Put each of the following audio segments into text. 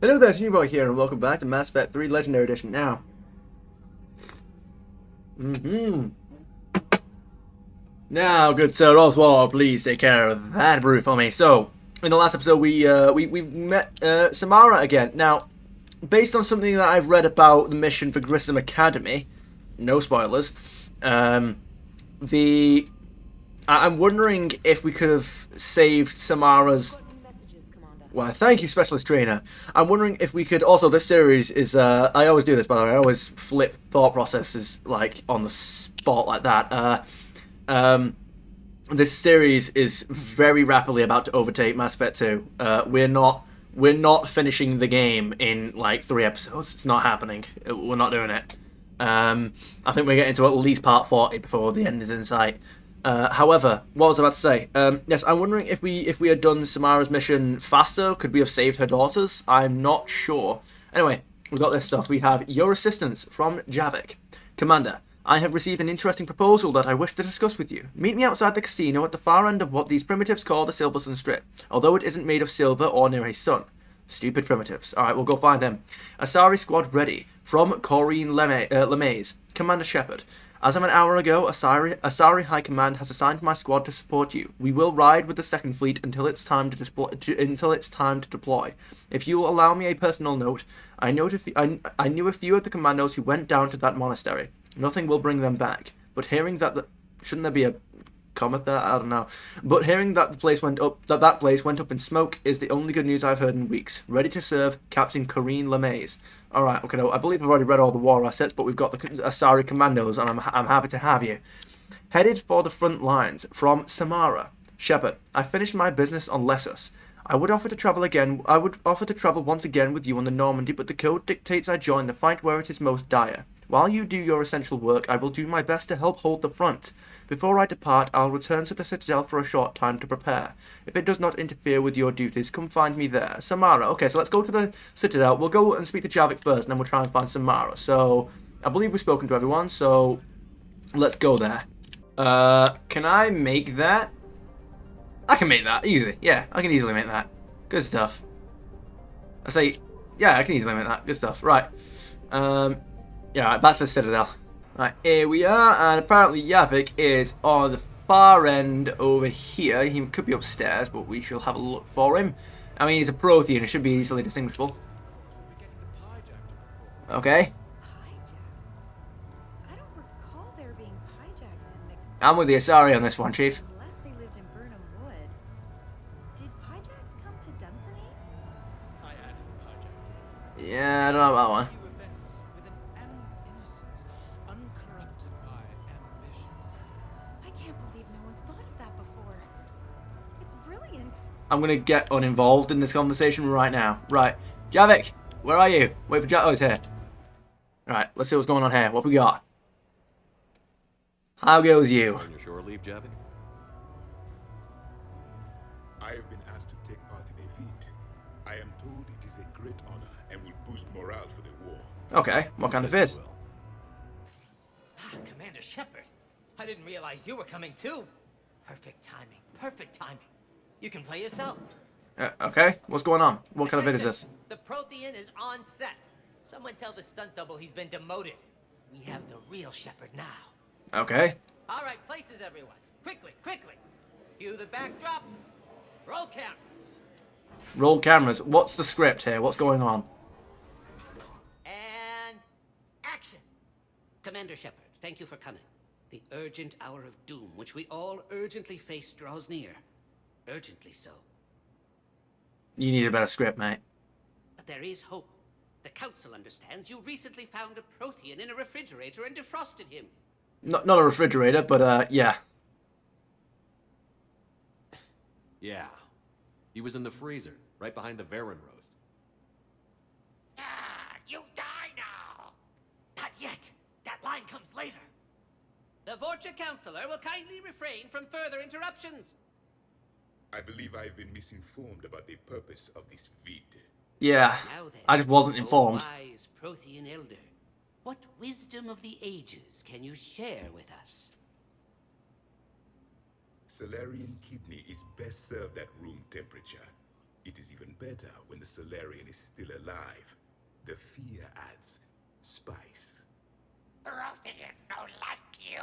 Hello there, Boy here, and welcome back to Mass Effect 3 Legendary Edition. Now, now, good Sir Oswald, please take care of that brew for me. So, in the last episode, we met Samara again. Now, based on something that I've read about the mission for Grissom Academy, no spoilers. I'm wondering if we could have saved Samara's. Well, thank you, Specialist Trainer. I'm wondering if we could... Also, this series is... I always do this, by the way. I always flip thought processes, like, on the spot like that. This series is very rapidly about to overtake Mass Effect 2. We're not finishing the game in, like, 3 episodes. It's not happening. We're not doing it. I think we're getting to at least part 40 before the end is in sight. However, what was I about to say? Yes, I'm wondering if we had done Samara's mission faster, could we have saved her daughters? I'm not sure. Anyway, we've got this stuff. We have your assistance from Javik. Commander, I have received an interesting proposal that I wish to discuss with you. Meet me outside the casino at the far end of what these primitives call the Silver Sun Strip, although it isn't made of silver or near a sun. Stupid primitives. Alright, we'll go find them. Asari squad ready. From Corrine LeMays. Commander Shepard. As of an hour ago, Asari High Command has assigned my squad to support you. We will ride with the Second Fleet until it's time to deploy. If you will allow me a personal note, I knew a few of the commandos who went down to that monastery. Nothing will bring them back. But hearing that shouldn't there be a comment there? I don't know. But hearing that that place went up in smoke is the only good news I've heard in weeks. Ready to serve, Captain Corrine LeMays. Alright, okay, no, I believe I've already read all the war assets, but we've got the Asari Commandos, and I'm happy to have you. Headed for the front lines, from Samara. Shepard, I finished my business on Lessus. I would offer to travel once again with you on the Normandy, but the code dictates I join the fight where it is most dire. While you do your essential work, I will do my best to help hold the front. Before I depart, I'll return to the Citadel for a short time to prepare. If it does not interfere with your duties, come find me there. Samara. Okay, so let's go to the Citadel. We'll go and speak to Javik first, and then we'll try and find Samara. So, I believe we've spoken to everyone, so let's go there. Can I make that? I can make that, easy. Yeah, I can easily make that. Good stuff. Yeah, I can easily make that. Good stuff. Right. Yeah, right, back to the Citadel. Right, here we are, and apparently Javik is on the far end over here. He could be upstairs, but we shall have a look for him. I mean, he's a Prothean, it should be easily distinguishable. Okay. I don't recall there being highjacks in the... I'm with the Asari on this one, Chief. Unless they lived in Burnham Wood. Did highjacks come to Dunsany? I added hijack. Yeah, I don't know about that one. Uncorrupted by ambition. I can't believe no one's thought of that before. It's brilliant. I'm gonna get uninvolved in this conversation right now. Right. Javik, where are you? Wait for Javik. Oh, he's here. Alright, let's see what's going on here. What have we got? How goes you? On your shore leave, Javik? I have been asked to take part in a feat. I am told it is a great honor and will boost morale for the war. Okay, what kind of fit? Commander Shepard, I didn't realize you were coming too. Perfect timing, perfect timing. You can play yourself. Okay, what's going on? What kind of vid is this? The Prothean is on set. Someone tell the stunt double he's been demoted. We have the real Shepard now. Okay. All right, places everyone. Quickly, quickly. Cue the backdrop. Roll cameras. Roll cameras. What's the script here? What's going on? And action. Commander Shepard, thank you for coming. The urgent hour of doom, which we all urgently face, draws near. Urgently so. You need a better script, mate. But there is hope. The Council understands you recently found a Prothean in a refrigerator and defrosted him. Not a refrigerator, but yeah. Yeah. He was in the freezer, right behind the Varen roast. Ah, you die now! Not yet. That line comes later. The Vorcha Councilor will kindly refrain from further interruptions. I believe I have been misinformed about the purpose of this vid. Yeah, Now then, I just wasn't O informed. wise Prothean elder, what wisdom of the ages can you share with us? Salarian kidney is best served at room temperature. It is even better when the Solarian is still alive. The fear adds spice. Prothean don't like you.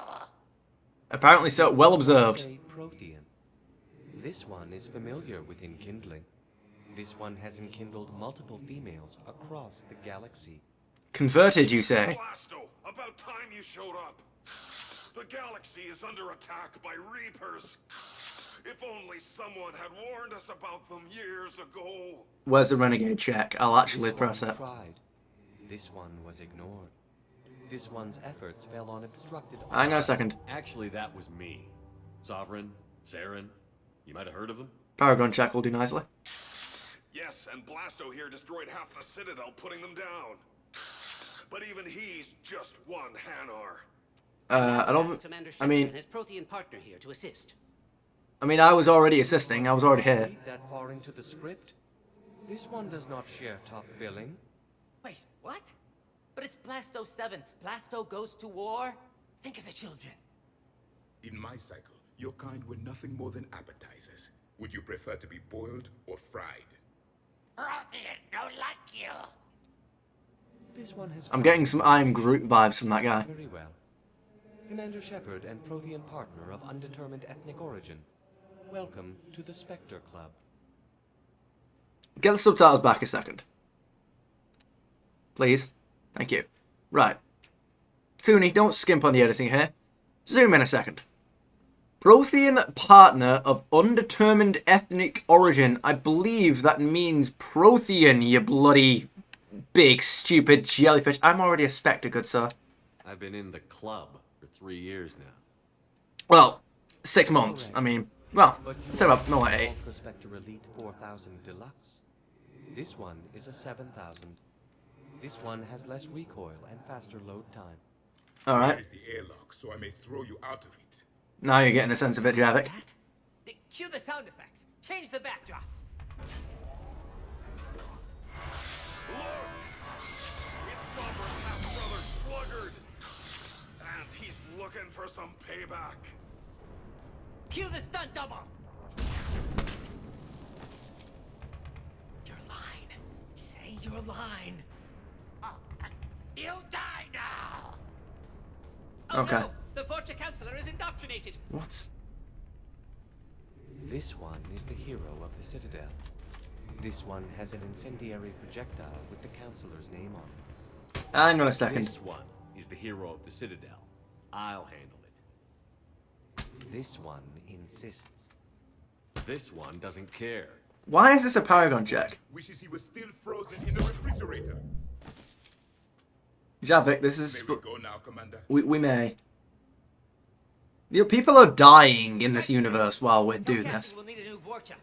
Apparently so. Well observed. Say Prothean. This one is familiar with enkindling. This one has enkindled multiple females across the galaxy. Converted, you say? Blasto, about time you showed up. The galaxy is under attack by Reapers. If only someone had warned us about them years ago. Where's the renegade check? I'll actually This press one it. tried. This one was ignored. This one's efforts fell on obstructed. Hang on a second. Actually, that was me. Sovereign, Saren. You might have heard of them. Paragon check will do nicely. Yes, and Blasto here destroyed half the Citadel, putting them down. But even he's just one Hanar. I don't. Commander I mean, and his Prothean partner here to assist. I was already assisting. I was already here. Read that far into the script. This one does not share top billing. Wait, what? But it's Blasto 7. Blasto goes to war? Think of the children. In my cycle, your kind were nothing more than appetizers. Would you prefer to be boiled or fried? Prothean don't like you. This one has. I'm getting some I Am Groot vibes from that guy. Very well. Commander Shepard and Prothean partner of undetermined ethnic origin. Welcome to the Spectre Club. Get the subtitles back a second. Please. Thank you. Right. Tooney, don't skimp on the editing here. Zoom in a second. Prothean partner of undetermined ethnic origin. I believe that means Prothean, you bloody big stupid jellyfish. I'm already a Spectre, good sir. I've been in the club for 3 years now. Well, 6 months. I mean, well, But you say about, no, like 8. Ultra Spectre Elite 4000 Deluxe. This one is a 7000. This one has less recoil and faster load time. Alright. Where is the airlock so I may throw you out of it? Now you're getting a sense of it, Javik. That? Cue the sound effects. Change the backdrop. Look! It's Sovereign's half-brother Sluggard. And he's looking for some payback. Cue the stunt double. Your line. Say your line. You die now. Oh Okay. no! The Vorcha Counselor is indoctrinated. What? This one is the hero of the Citadel. This one has an incendiary projectile with the Counselor's name on it. Hang on a second. This one is the hero of the Citadel. I'll handle it. This one insists. This one doesn't care. Why is this a Paragon check? Wishes he was still frozen in the refrigerator. Javik, this is... May we go now, Commander? We may. You know, people are dying in this universe while we're doing Captain this. will need a new Vorcha.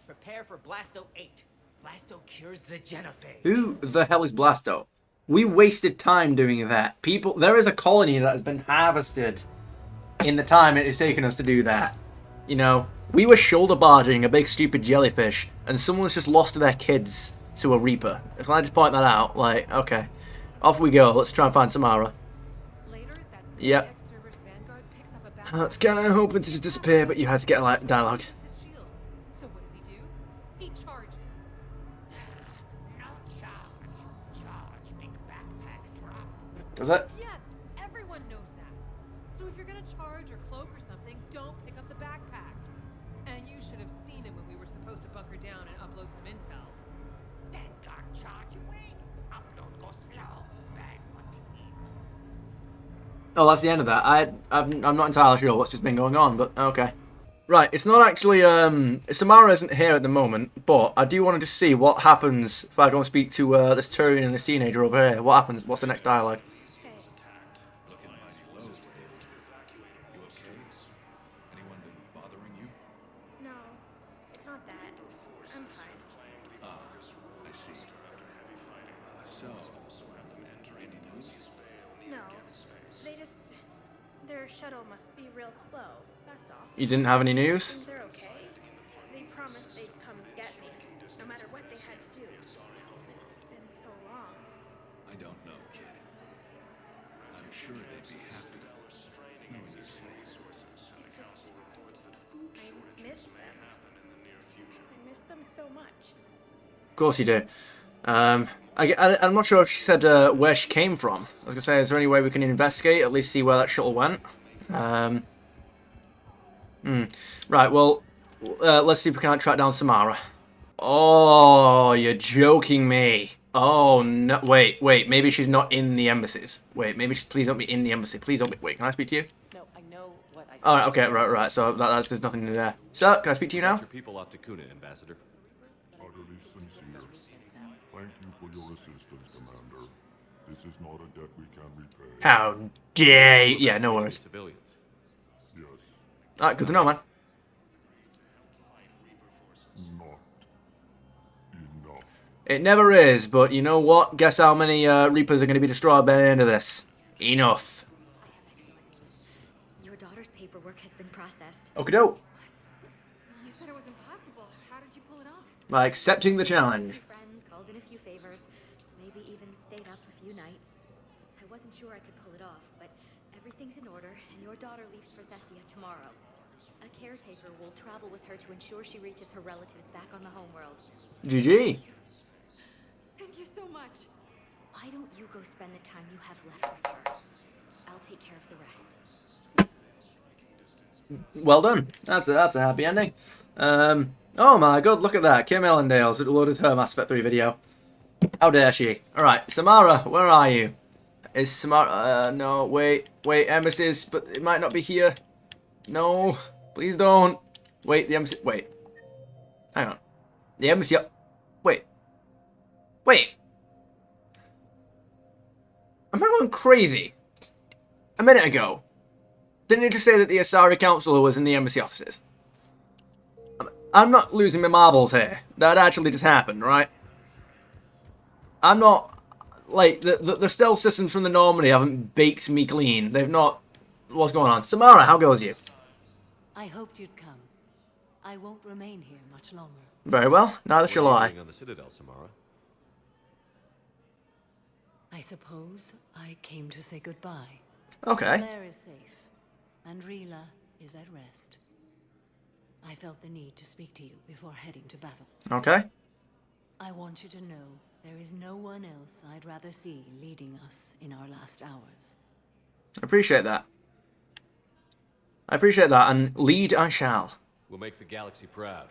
Prepare for Blasto 8. Blasto cures the genophage. Who the hell is Blasto? We wasted time doing that. People, there is a colony that has been harvested in the time it has taken us to do that. You know, we were shoulder barging a big stupid jellyfish, and someone's just lost their kids to a Reaper. If I just point that out, like, okay. Off we go, let's try and find Samara. Later, that Yep. server's Vanguard picks up a I backup. was kind of hoping to just disappear, but you had to get like dialogue. His shields. So what does he do? He charges. No charge. Charge, big backpack drop. Does it? Yes, everyone knows that. So if you're gonna charge or cloak or something, don't pick up the backpack. And you should have seen him when we were supposed to bunker down and upload some intel. Vanguard charge away. Upload go slow. Bad for team. Oh, that's the end of that. I'm not entirely sure what's just been going on, but okay. Right, it's not actually, Samara isn't here at the moment, but I do want to just see what happens if I go and speak to this Turian and this teenager over here. What happens? What's the next dialogue? No, it's not that. I'm fine. I see. So, any news? No, they just... Their shuttle must be real slow, that's all. You didn't have any news? And they're okay. They promised they'd come get me, no matter what they had to do. It's been so long. I don't know, kid. I'm sure they'd be happy. Knowing you say. It's just... I miss them. I miss them so much. Of course you do. I'm not sure if she said where she came from. I was gonna say, is there any way we can investigate, at least see where that shuttle went? Right. Well, let's see if we can't track down Samara. Oh, you're joking me. Oh no! Wait. Maybe she's not in the embassies. Wait. Maybe please don't be in the embassy. Please don't be. Wait. Can I speak to you? No, I know what I said. All right. Okay. Right. So there's nothing new there. Sir, can I speak to you now? Get your people off to Kuna, Ambassador. Utterly sincere. Thank you for your assistance, Commander. This is not a debt we can repay. How dare you? Yeah. No worries. Civilians. Yes, All right. Good to know, man. not enough. It never is, but you know what? Guess how many Reapers are going to be destroyed by the end of this? Enough. Your daughter's paperwork has been processed. Okie-doke. You said it was impossible. How did you pull it off? By accepting the challenge. Friends called in a few favors, maybe even stayed up a few nights. I wasn't sure I could pull it off, but everything's in order, and your daughter leaves for Thessia tomorrow. A caretaker will travel with her to ensure she reaches her relatives back on the homeworld. GG. Thank you so much. Why don't you go spend the time you have left with her? I'll take care of the rest. Well done. That's a happy ending. Oh my god, look at that. Kim Ellendale's uploaded her Mass Effect 3 video. How dare she? Alright, Samara, where are you? Is Samara... no, wait, embassies, but it might not be here. No, please don't. Wait, the embassy... wait. Hang on. The embassy... wait. Am I going crazy? A minute ago, didn't it just say that the Asari Council was in the embassy offices? I'm not losing my marbles here. That actually just happened, right? I'm not... like, the stealth systems from the Normandy haven't baked me clean. They've not... what's going on? Samara, how goes you? I hoped you'd come. I won't remain here much longer. Very well, neither shall I. On the Citadel, Samara. I suppose I came to say goodbye. Okay. Claire is safe, and Rila is at rest. I felt the need to speak to you before heading to battle. Okay. I want you to know there is no one else I'd rather see leading us in our last hours. I appreciate that. And lead I shall. We'll make the galaxy proud.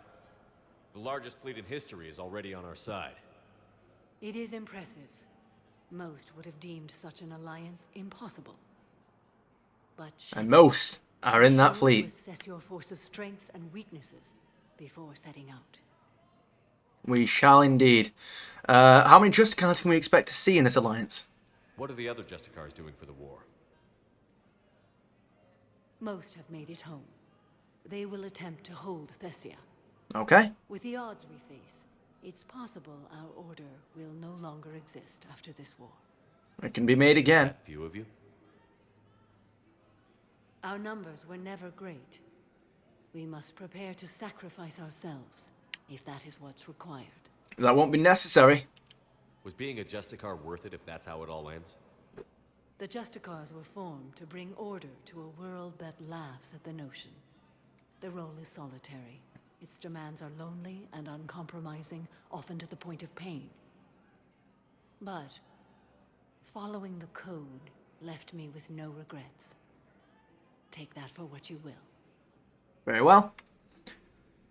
The largest fleet in history is already on our side. It is impressive. Most would have deemed such an alliance impossible. But And most are in that fleet. assess your force's strengths and weaknesses before setting out. We shall indeed. How many Justicars can we expect to see in this alliance? What are the other Justicars doing for the war? Most have made it home. They will attempt to hold Thessia. Okay. With the odds we face, it's possible our order will no longer exist after this war. It can be made again. That few of you? Our numbers were never great. We must prepare to sacrifice ourselves, if that is what's required. That won't be necessary. Was being a Justicar worth it if that's how it all ends? The Justicars were formed to bring order to a world that laughs at the notion. The role is solitary. Its demands are lonely and uncompromising, often to the point of pain. But following the code left me with no regrets. Take that for what you will. Very well.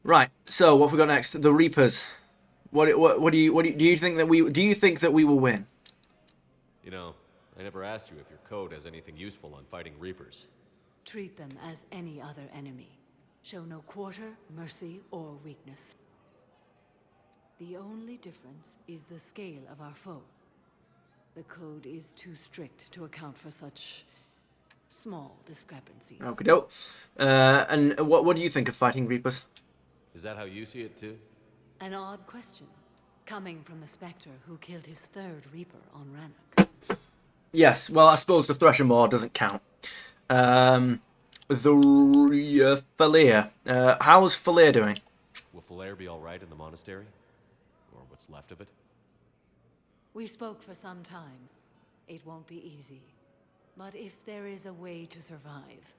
Right. So what have we got next? The Reapers. Do you think that we will win? You know, I never asked you if your code has anything useful on fighting Reapers. Treat them as any other enemy. Show no quarter, mercy, or weakness. The only difference is the scale of our foe. The code is too strict to account for such small discrepancies. Okay, dope. And what do you think of fighting Reapers? Is that how you see it too? An odd question, coming from the Spectre who killed his third Reaper on Rannoch. Yes, well, I suppose the Thresher Maw doesn't count. The Falair. How's Falair doing? Will Falair be alright in the monastery? Or what's left of it? We spoke for some time. It won't be easy. But if there is a way to survive,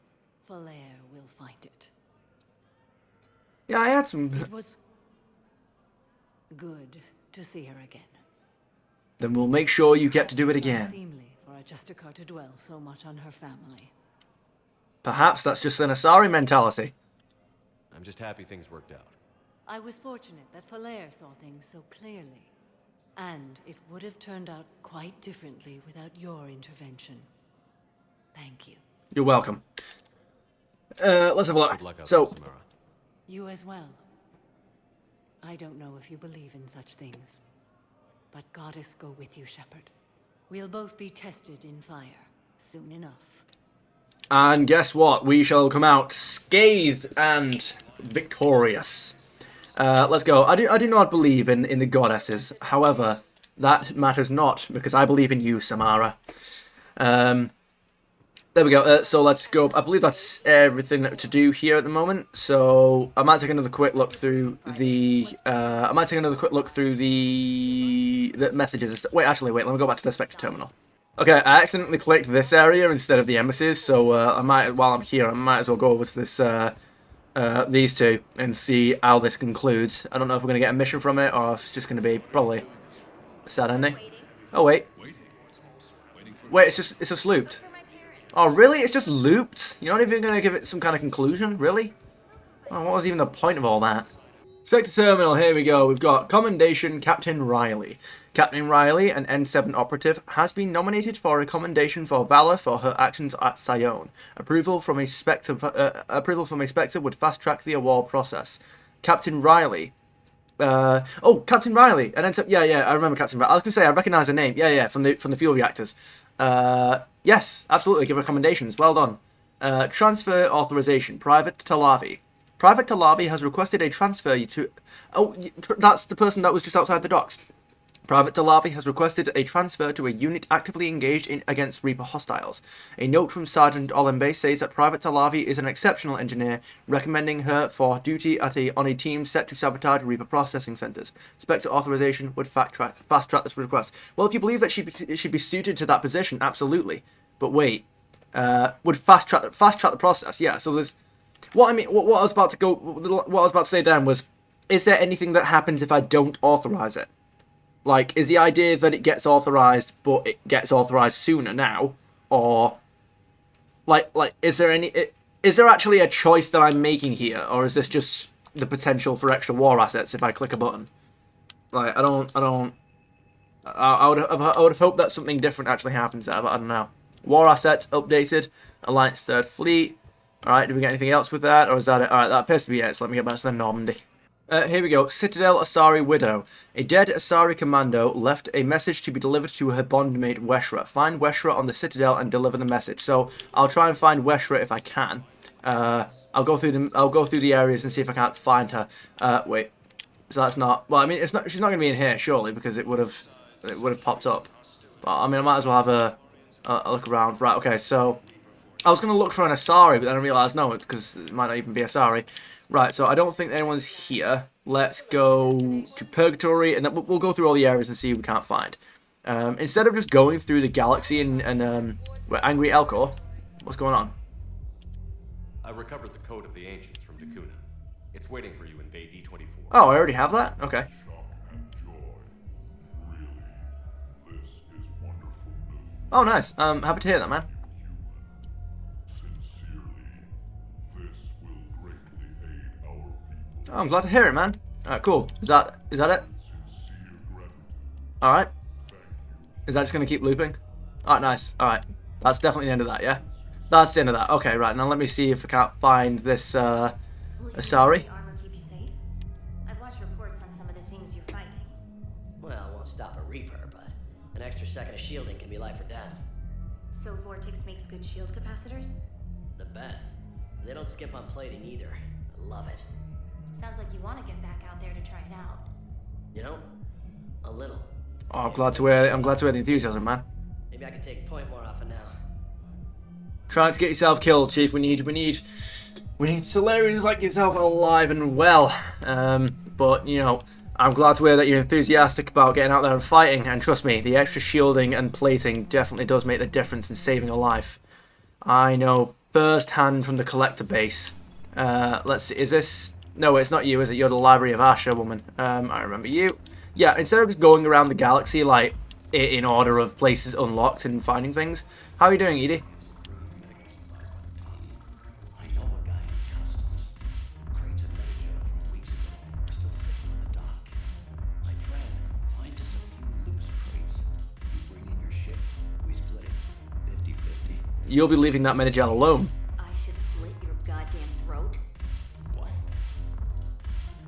Falair will find it. Yeah, I had some... It was good to see her again. Then we'll make sure you get to do it again. Seemly for a Justicar to dwell so much on her family. Perhaps that's just an Asari mentality. I'm just happy things worked out. I was fortunate that Falair saw things so clearly. And it would have turned out quite differently without your intervention. Thank you. You're welcome. Let's have a look. Good luck out So, there, Samara. You as well. I don't know if you believe in such things. But Goddess go with you, Shepard. We'll both be tested in fire soon enough. and guess what? We shall come out scathed and victorious. Let's go. I do not believe in the goddesses. However, that matters not, because I believe in you, Samara. There we go. So let's go. I believe that's everything to do here at the moment. So I might take another quick look through the. The messages. Wait, let me go back to the Spectre terminal. Okay, I accidentally clicked this area instead of the embassies. So while I'm here, I might as well go over to this. These two and see how this concludes. I don't know if we're going to get a mission from it or if it's just going to be probably a sad ending. Oh wait, it's just looped. Oh really? It's just looped? You're not even going to give it some kind of conclusion? Really? Oh, what was even the point of all that? Spectre Terminal, here we go. We've got Commendation Captain Riley. Captain Riley, an N7 operative, has been nominated for a commendation for valor for her actions at Sion. Approval from a Spectre would fast-track the award process. Captain Riley. Captain Riley, an N7. Yeah, I remember Captain Riley. I was gonna say I recognise her name. Yeah, from the fuel reactors. Yes, absolutely. Give her commendations. Well done. Transfer authorization. Private Talavi. Private Talavi has requested a transfer to... Oh, that's the person that was just outside the docks. Private Talavi has requested a transfer to a unit actively engaged against Reaper hostiles. A note from Sergeant Olembe says that Private Talavi is an exceptional engineer, recommending her for duty on a team set to sabotage Reaper processing centers. Spectre authorization would fast-track this request. Well, if you believe that she'd be suited to that position, absolutely. But wait, would fast-track the process? Yeah. So there's what I mean. What I was about to say then was, is there anything that happens if I don't authorize it? Like, is the idea that it gets authorized, but it gets authorized sooner now? Or, like, is there actually a choice that I'm making here? Or is this just the potential for extra war assets if I click a button? Like, I would have hoped that something different actually happens there, but I don't know. War assets updated. Alliance Third Fleet. Alright, do we get anything else with that? Or is that it? Alright, that appears to be it, so let me get back to the Normandy. Here we go. Citadel Asari Widow. A dead Asari commando left a message to be delivered to her bondmate Weshra. Find Weshra on the Citadel and deliver the message. So I'll try and find Weshra if I can. I'll go through the areas and see if I can't find her. Wait. So that's not. Well, I mean, it's not. She's not going to be in here surely because it would have popped up. But I mean, I might as well have a look around. Right. Okay. So I was going to look for an Asari, but then I realised no, because it might not even be Asari. Right, so I don't think anyone's here. Let's go to Purgatory, and then we'll go through all the areas and see what we can't find. Instead of just going through the galaxy and Angry Elcor, what's going on? I recovered the code of the ancients from Dakuna. It's waiting for you in Bay D24. Oh, I already have that? Okay. Oh, nice. Happy to hear that, man. Oh, I'm glad to hear it, man. Alright, cool. Is that it? Alright. Is that just going to keep looping? Alright, nice. Alright. That's definitely the end of that, yeah? That's the end of that. Okay, right. Now let me see if I can't find this, Asari. I've watched reports on some of the things you're fighting. Well, it won't stop a Reaper, but an extra second of shielding can be life or death. So Vortex makes good shield capacitors? The best. They don't skip on plating either. I love it. Sounds like you want to get back out there to try it out. You know, a little. Oh, I'm glad to hear the enthusiasm, man. Maybe I can take point more often now. Trying to get yourself killed, Chief. We need Solarians like yourself alive and well. But you know, I'm glad to hear that you're enthusiastic about getting out there and fighting. And trust me, the extra shielding and plating definitely does make the difference in saving a life. I know firsthand from the collector base. Let's see. Is this? No, it's not you, is it? You're the Library of Asher woman. I remember you. Yeah, instead of just going around the galaxy, like, in order of places unlocked and finding things. How are you doing, Edie? I know a guy in customs. Crates of Medicare from weeks ago are still sitting on the dock. My friend finds us a few loose crates. You bring in your ship, we split it 50-50. You'll be leaving that Medigel alone. I should slit your goddamn throat. What?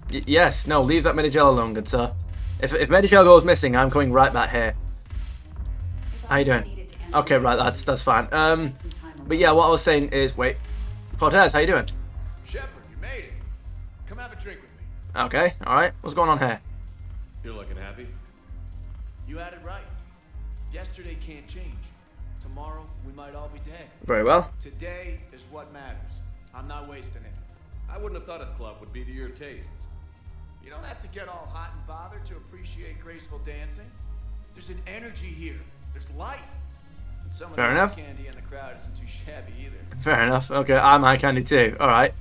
Yes, no, leave that Medigel alone, good sir. If Medigel goes missing, I'm coming right back here. How you doing? Okay, right, that's fine. But yeah, what I was saying is, wait, Cortez, how you doing? Shepard, you made it. Come have a drink with me. Okay, all right. What's going on here? You're looking happy? You had it right. Yesterday can't change. Tomorrow, we might all be dead. Very well. Today is what matters. I'm not wasting it. I wouldn't have thought a club would be to your tastes. You don't have to get all hot and bothered to appreciate graceful dancing. There's an energy here. There's light. And some of Fair the enough. candy in the crowd isn't too shabby either. Fair enough. Okay, I'm high candy too. All right.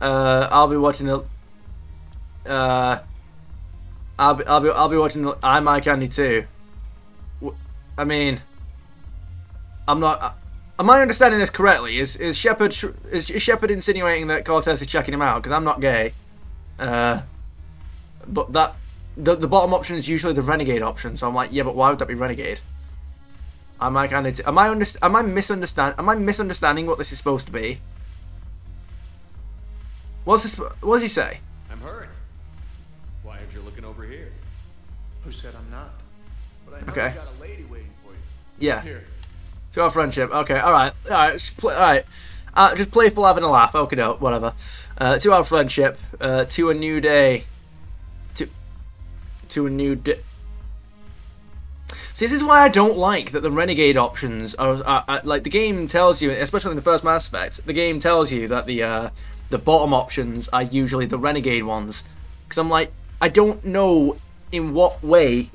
I'll be watching the. I'll be watching the. I'm high candy too. I mean, I'm not. Am I understanding this correctly? Is Shepard insinuating that Cortez is checking him out? Because I'm not gay. But that the bottom option is usually the renegade option. So I'm like, yeah, but why would that be renegade? Am I misunderstanding what this is supposed to be? What does he say? I'm hurt. Why aren't you looking over here? Who said I'm not? But I know Okay. you got a lady waiting for you. Yeah. Here. To our friendship. Okay. All right. Just playful, having a laugh. Okay, no, whatever. To our friendship. To a new day. To a new day. See, this is why I don't like that the renegade options are like the game tells you, especially in the first Mass Effect, the game tells you that the bottom options are usually the renegade ones. Because I'm like, I don't know in what way.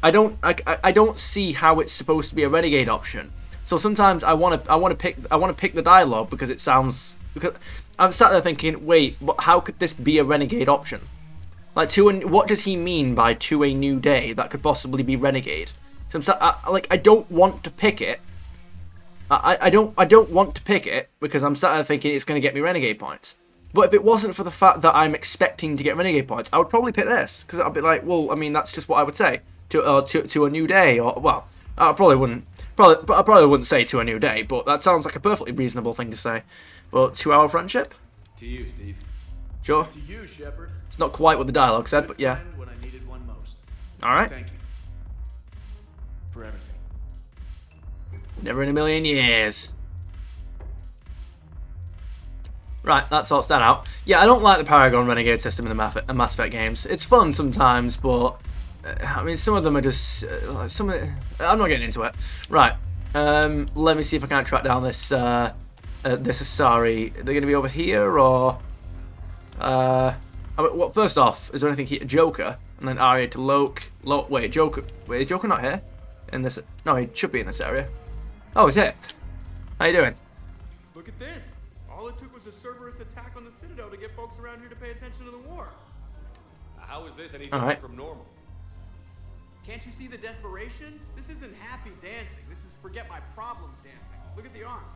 I don't see how it's supposed to be a renegade option. So sometimes I want to pick the dialogue because it sounds, because I'm sat there thinking, wait, how could this be a renegade option? Like what does he mean by to a new day that could possibly be renegade? So I don't want to pick it. I don't want to pick it because I'm sat there thinking it's going to get me renegade points. But if it wasn't for the fact that I'm expecting to get renegade points, I would probably pick this because I'd be like, well, I mean, that's just what I would say to a new day, or well, I probably wouldn't say to a new day, but that sounds like a perfectly reasonable thing to say. But 2 hour friendship? To you, Steve. Sure. To you, Shepard. It's not quite what the dialogue said, but yeah. When I needed one most. All right. Thank you. For everything. Never in a million years. Right, that sorts that out. Yeah, I don't like the Paragon Renegade system in the Mass Effect games. It's fun sometimes, but I mean, some of them are just I'm not getting into it. Right, let me see if I can't track down this this Asari. They're going to be over here, or I mean, well, first off, is there anything here? Joker, and then Arya to Loke. Wait, Joker. Wait, is Joker not here? In this? No, he should be in this area. Oh, he's here. How you doing? Look at this. All it took was a Cerberus attack on the Citadel to get folks around here to pay attention to the war. How is this any All different right. from normal? Can't you see the desperation? This isn't happy dancing. This is forget my problems dancing. Look at the arms.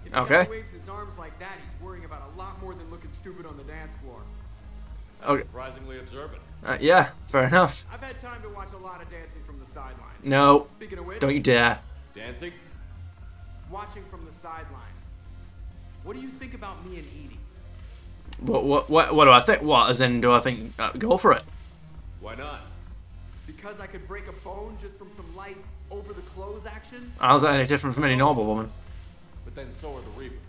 If a Okay. guy waves his arms like that, he's worrying about a lot more than looking stupid on the dance floor. That's Okay. surprisingly observant. Yeah, fair enough. I've had time to watch a lot of dancing from the sidelines. No, Speaking of which, don't you dare. Dancing? watching from the sidelines. What do you think about me and Edie? What do I think? What, as in, do I think go for it? Why not? Because I could break a bone just from some light over the clothes action? How's that any different from any normal woman? But then so are the Reapers.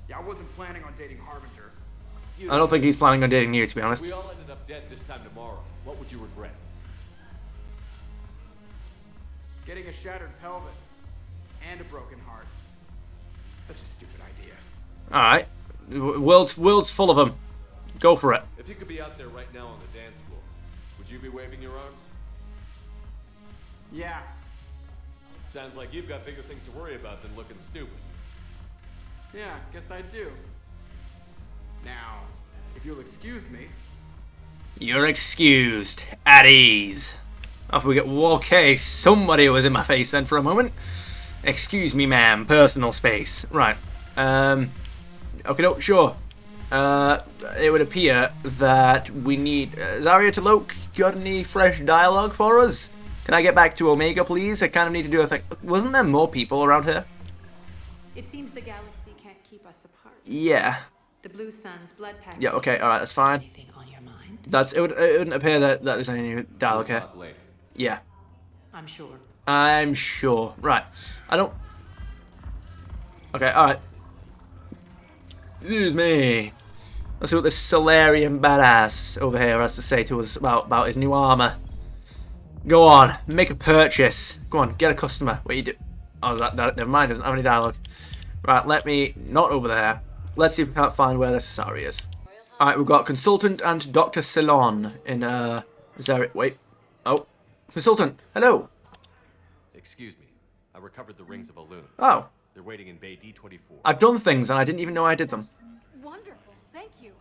Yeah, I wasn't planning on dating Harbinger. I don't think he's planning on dating you, to be honest. We all ended up dead this time tomorrow. What would you regret? Getting a shattered pelvis and a broken heart. Such a stupid idea. All right, world's full of them. Go for it. If you could be out there right now on the dance floor, would you be waving your arms? Yeah. Sounds like you've got bigger things to worry about than looking stupid. Yeah, guess I do. Now, if you'll excuse me. You're excused. baddies. After we get okay, somebody was in my face then for a moment. Excuse me, ma'am. Personal space. Right. Okay, no, sure. It would appear that we need... Zarya to Loke, got any fresh dialogue for us? Can I get back to Omega, please? I kind of need to do a thing. Wasn't there more people around here? It seems the galaxy can't keep us apart. Yeah. The Blue Sun's blood pact. Yeah, okay, alright, that's fine. Anything on your mind? It wouldn't appear that there's any new dialogue here. Yeah. I'm sure. I'm sure. Right. I don't... Okay, alright. Excuse me. Let's see what this Solarian badass over here has to say to us about his new armor. Go on, make a purchase. Go on, get a customer. What you do? Oh, is that never mind, doesn't have any dialogue. Right, let me... Not over there. Let's see if we can't find where the Cesari is. Alright, we've got Consultant and Dr. Ceylon in, Is there... Wait. Oh. Consultant, hello. Excuse me. I recovered the rings of Elune. Oh. They're waiting in Bay D24. I've done things and I didn't even know I did them. Wonderful, thank you.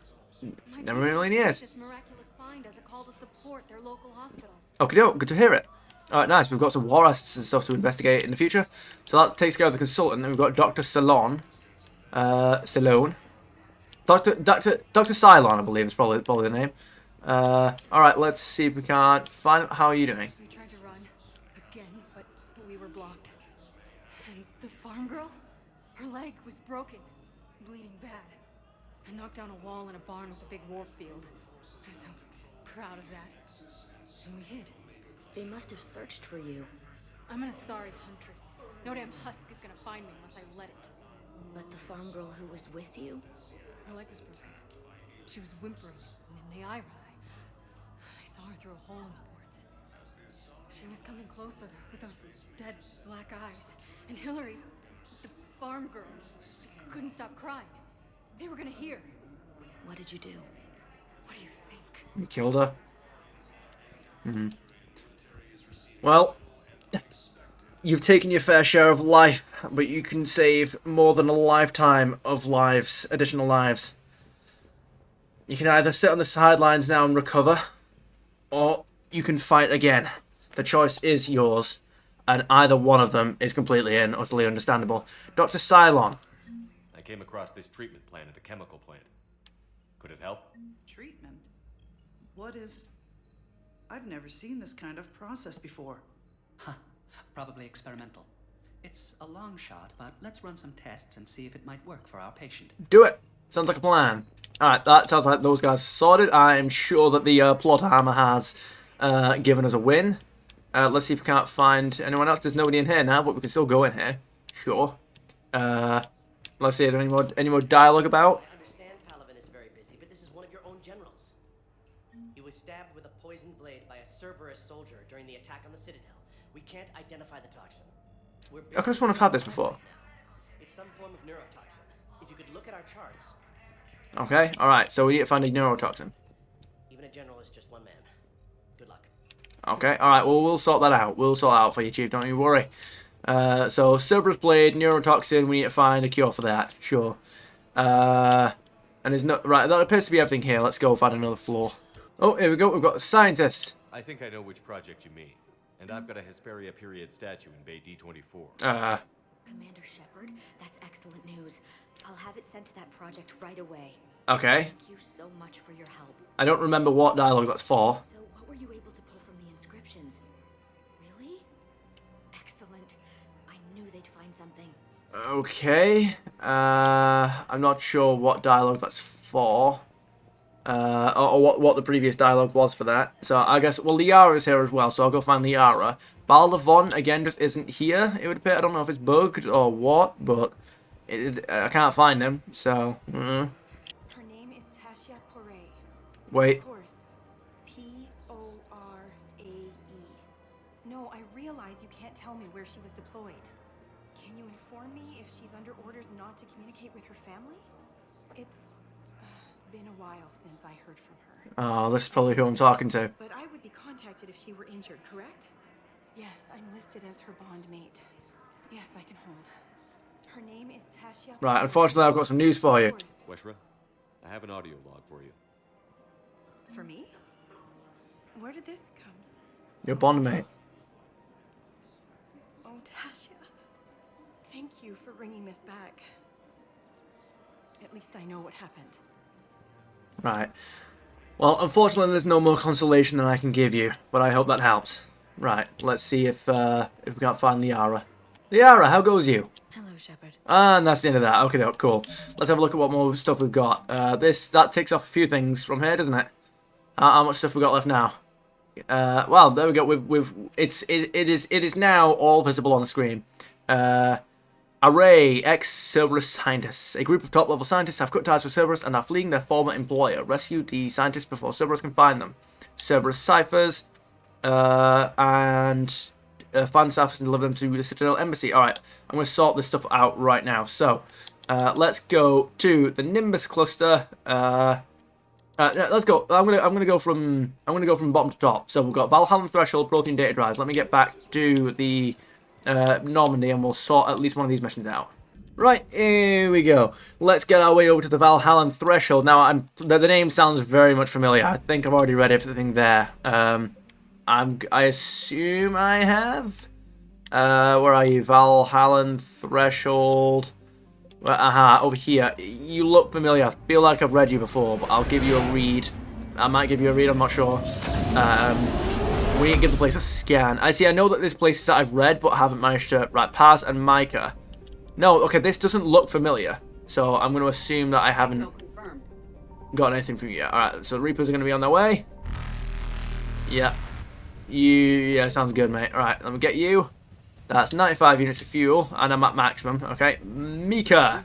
Never really years. This miraculous find as a call to support their local hospitals. Okay, good to hear it. Alright, nice. We've got some war arrests and stuff to investigate in the future. So that takes care of the consultant. And we've got Dr. Ceylon. Ceylon. Dr. Cylon, I believe, is probably the name. Alright, let's see if we can't find out. How are you doing? We tried to run again, but we were blocked. And the farm girl, her leg was broken, bleeding bad. I knocked down a wall in a barn with a big warp field. I'm so proud of that. And we hid. They must have searched for you. I'm an Asari huntress. No damn husk is gonna find me unless I let it. But the farm girl who was with you? Her leg was broken. She was whimpering, and in the eye I saw her through a hole in the boards. She was coming closer with those dead black eyes. And Hillary, the farm girl, she couldn't stop crying. They were gonna hear. What did you do? What do you think? You killed her? Well, you've taken your fair share of life, but you can save more than a lifetime of lives, additional lives. You can either sit on the sidelines now and recover, or you can fight again. The choice is yours, and either one of them is completely and utterly understandable. Dr. Cylon. I came across this treatment plant at a chemical plant. Could it help? Treatment? What is... I've never seen this kind of process before. Huh. Probably experimental. It's a long shot, but let's run some tests and see if it might work for our patient. Do it! Sounds like a plan. Alright, that sounds like those guys sorted. I'm sure that the plot armor has given us a win. Let's see if we can't find anyone else. There's nobody in here now, but we can still go in here. Sure. Let's see, any more dialogue about? I understand Palaven is very busy, but this is one of your own generals. He was stabbed with a poisoned blade by a Cerberus soldier during the attack on the Citadel. We can't identify the toxin. I could have sworn I've had this before. It's some form of neurotoxin. If you could look at our charts. Okay, alright, so we need to find a neurotoxin. Even a general is just one man. Good luck. Okay, alright, well, we'll sort that out. We'll sort it out for you, Chief, don't you worry. So, Cerberus Blade, neurotoxin, we need to find a cure for that, sure. And there's no... Right, that appears to be everything here. Let's go find another floor. Oh, here we go, we've got a scientist. I think I know which project you mean. And I've got a Hesperia period statue in Bay D24. Commander Shepard, that's excellent news. I'll have it sent to that project right away. Okay. Thank you so much for your help. I don't remember what dialogue that's for. So, what were you able to pull from the inscriptions? Really? Excellent. I knew they'd find something. Okay. I'm not sure what dialogue that's for. Or what the previous dialogue was for that. So I guess, well, Liara's here as well, so I'll go find Liara. Baldavon, again, just isn't here, it would appear. I don't know if it's bugged or what, but I can't find him, so... Her name is Tasha Poray. Wait. Of course. P-O-R-A-E. No, I realize you can't tell me where she was deployed. Can you inform me if she's under orders not to communicate with her family? It's been a while since I heard from her. Oh, this is probably who I'm talking to. But I would be contacted if she were injured, correct? Yes, I'm listed as her bond mate. Yes, I can hold. Her name is Tasha. Right, unfortunately, I've got some news for you. Weshra, I have an audio log for you. For me? Where did this come? Your bond mate. Oh, Tasha. Thank you for bringing this back. At least I know what happened. Right. Well, unfortunately, there's no more consolation than I can give you, but I hope that helps. Right, let's see if we can't find Liara. Liara, how goes you? Hello, Shepard. And that's the end of that. Okay, cool. Let's have a look at what more stuff we've got. That takes off a few things from here, doesn't it? How much stuff we got left now? Well, there we go. It is now all visible on the screen. Array, ex-Cerberus scientists. A group of top-level scientists have cut ties with Cerberus and are fleeing their former employer. Rescue the scientists before Cerberus can find them. Cerberus ciphers, and find the ciphers and deliver them to the Citadel Embassy. Alright, I'm going to sort this stuff out right now. So, let's go to the Nimbus cluster. Let's go. I'm gonna go from bottom to top. So we've got Valhalla Threshold, Protein Data Drives. Let me get back to the Normandy and we'll sort at least one of these missions out. Right, here we go. Let's get our way over to the Valhalla Threshold. Now, the name sounds very much familiar. I think I've already read everything there. I assume I have. Where are you? Valhalla Threshold. Well, over here. You look familiar. I feel like I've read you before, but I'll give you a read. I might give you a read, I'm not sure. We need to give the place a scan. I know that there's places that I've read, but haven't managed to... Right, Paz and Micah. No, okay, this doesn't look familiar. So I'm going to assume that I haven't got anything from you yet. Alright, so the Reapers are going to be on their way. Yeah. Yeah, sounds good, mate. Alright, let me get you. That's 95 units of fuel, and I'm at maximum. Okay, Mika.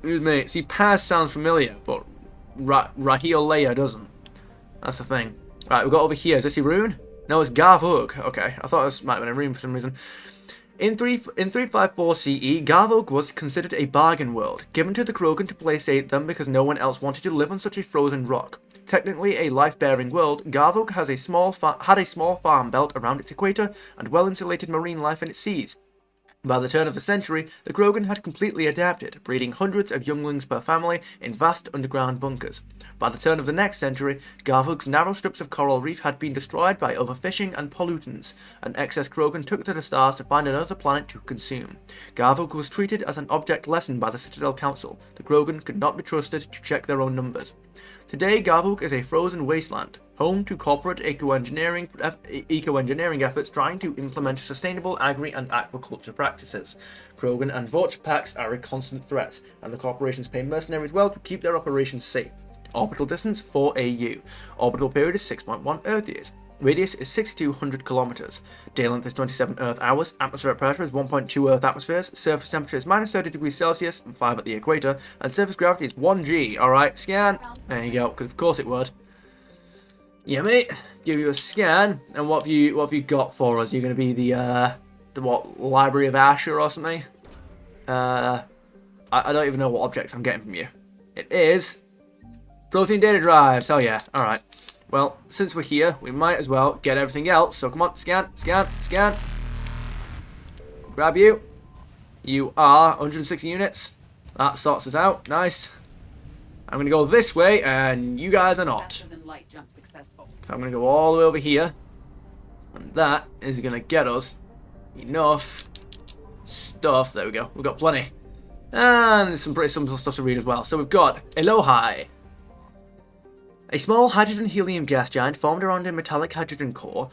Who's me? See, Paz sounds familiar, but Raheel Leia doesn't. That's the thing. Right, we've got over here. Is this a rune? No, it's Garvug. Okay, I thought this might have been a rune for some reason. In 354 CE, Garvug was considered a bargain world, given to the Krogan to placate them because no one else wanted to live on such a frozen rock. Technically a life-bearing world, Garvug had a small farm belt around its equator and well-insulated marine life in its seas. By the turn of the century, the Krogan had completely adapted, breeding hundreds of younglings per family in vast underground bunkers. By the turn of the next century, Garvug's narrow strips of coral reef had been destroyed by overfishing and pollutants, and excess Krogan took to the stars to find another planet to consume. Garvug was treated as an object lesson by the Citadel Council. The Krogan could not be trusted to check their own numbers. Today, Garvug is a frozen wasteland, home to corporate eco-engineering efforts trying to implement sustainable agri- and aquaculture practices. Krogan and Vorch packs are a constant threat, and the corporations pay mercenaries well to keep their operations safe. Orbital distance 4 AU. Orbital period is 6.1 Earth years. Radius is 6,200 kilometers. Day length is 27 Earth hours. Atmospheric pressure is 1.2 Earth atmospheres. Surface temperature is minus 30 degrees Celsius and 5 at the equator. And surface gravity is 1G. Alright, scan. There you go, because of course it would. Yeah, mate. Give you a scan. And what have you got for us? You're going to be the what, Library of Asher or something? I don't even know what objects I'm getting from you. It is Protein Data Drives. Hell yeah. Alright. Well, since we're here, we might as well get everything else. So come on, scan, scan, scan. Grab you. You are 160 units. That sorts us out. Nice. I'm going to go this way, and you guys are not. So I'm going to go all the way over here. And that is going to get us enough stuff. There we go. We've got plenty. And some pretty simple stuff to read as well. So we've got Elohai. A small hydrogen-helium gas giant formed around a metallic hydrogen core,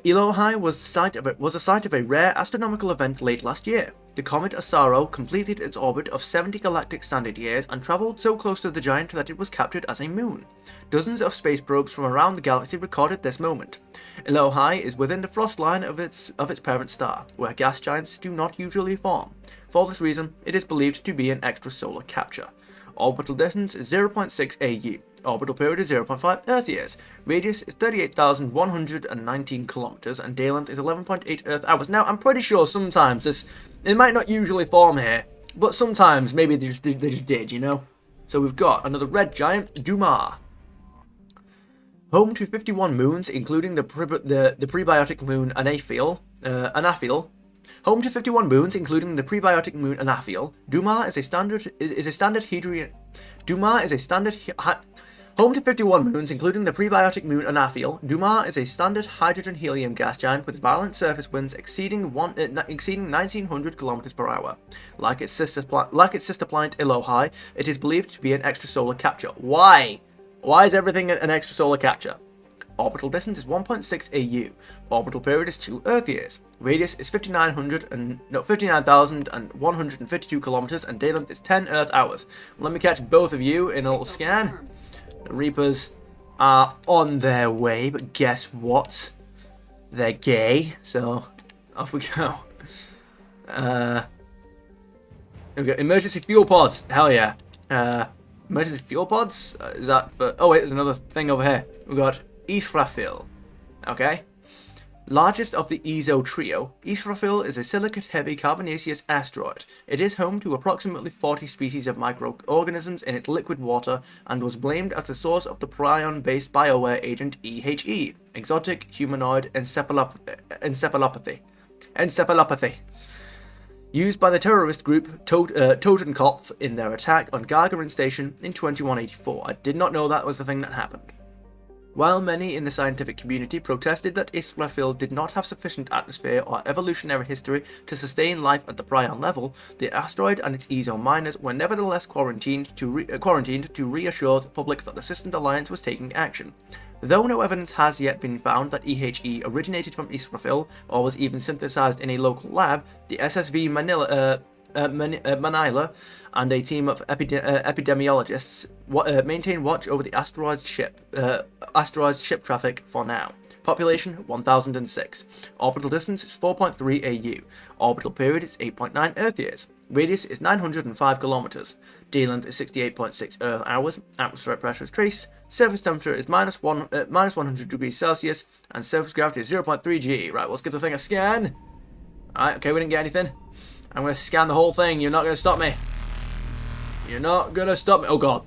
Elohai was a site of a rare astronomical event late last year. The comet Asaro completed its orbit of 70 galactic standard years and travelled so close to the giant that it was captured as a moon. Dozens of space probes from around the galaxy recorded this moment. Elohai is within the frost line of its parent star, where gas giants do not usually form. For this reason, it is believed to be an extrasolar capture. Orbital distance is 0.6 AU. Orbital period is 0.5 Earth years. Radius is 38,119 kilometers, and day length is 11.8 Earth hours. Now, I'm pretty sure sometimes it might not usually form here, but sometimes maybe they just did, you know? So we've got another red giant, Duma. Home to 51 moons, including the prebiotic moon Anaphil. Home to 51 moons, including the prebiotic moon Anaphil, Duma is a standard Hadrian. Duma is a standard. Home to 51 moons, including the prebiotic moon Anaphiel, Dumar is a standard hydrogen-helium gas giant with violent surface winds exceeding 1,900 km per hour. Like its sister planet Elohai, it is believed to be an extrasolar capture. Why? Why is everything an extrasolar capture? Orbital distance is 1.6 AU. Orbital period is 2 Earth years. Radius is 59,152 kilometers, and day length is 10 Earth hours. Let me catch both of you in a little scan. The Reapers are on their way, but guess what? They're gay, so off we go. We've got emergency fuel pods. Hell yeah. Emergency fuel pods? Is that for... Oh wait, there's another thing over here. We've got Israfil. Okay. Largest of the ESO trio, Israfil is a silicate-heavy carbonaceous asteroid. It is home to approximately 40 species of microorganisms in its liquid water and was blamed as the source of the prion-based bioware agent EHE, exotic humanoid encephalopathy. Used by the terrorist group Totenkopf in their attack on Gagarin Station in 2184. I did not know that was the thing that happened. While many in the scientific community protested that Israfil did not have sufficient atmosphere or evolutionary history to sustain life at the prion level, the asteroid and its ESO miners were nevertheless quarantined to reassure the public that the System Alliance was taking action. Though no evidence has yet been found that EHE originated from Israfil or was even synthesized in a local lab, the SSV Manila and a team of epidemiologists maintain watch over the asteroid's ship traffic for now. Population 1006. Orbital distance is 4.3 AU. Orbital period is 8.9 Earth years. Radius is 905 kilometers. Day length is 68.6 Earth hours. Atmospheric pressure is trace. Surface temperature is minus 100 degrees Celsius, and surface gravity is 0.3 G. Right, let's give the thing a scan. Alright, okay, we didn't get anything. I'm going to scan the whole thing. You're not going to stop me. You're not going to stop me. Oh, God.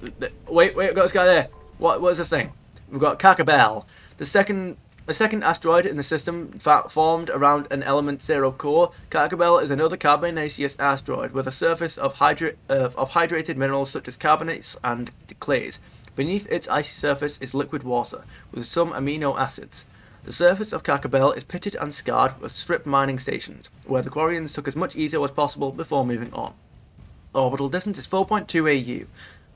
Wait, I've got this guy there. What is this thing? We've got Kakabel. The second asteroid in the system formed around an element 0 core. Kakabel is another carbonaceous asteroid with a surface of hydrated minerals such as carbonates and clays. Beneath its icy surface is liquid water, with some amino acids. The surface of Kakabel is pitted and scarred with strip mining stations, where the quarrians took as much ESO as possible before moving on. Orbital distance is 4.2 AU.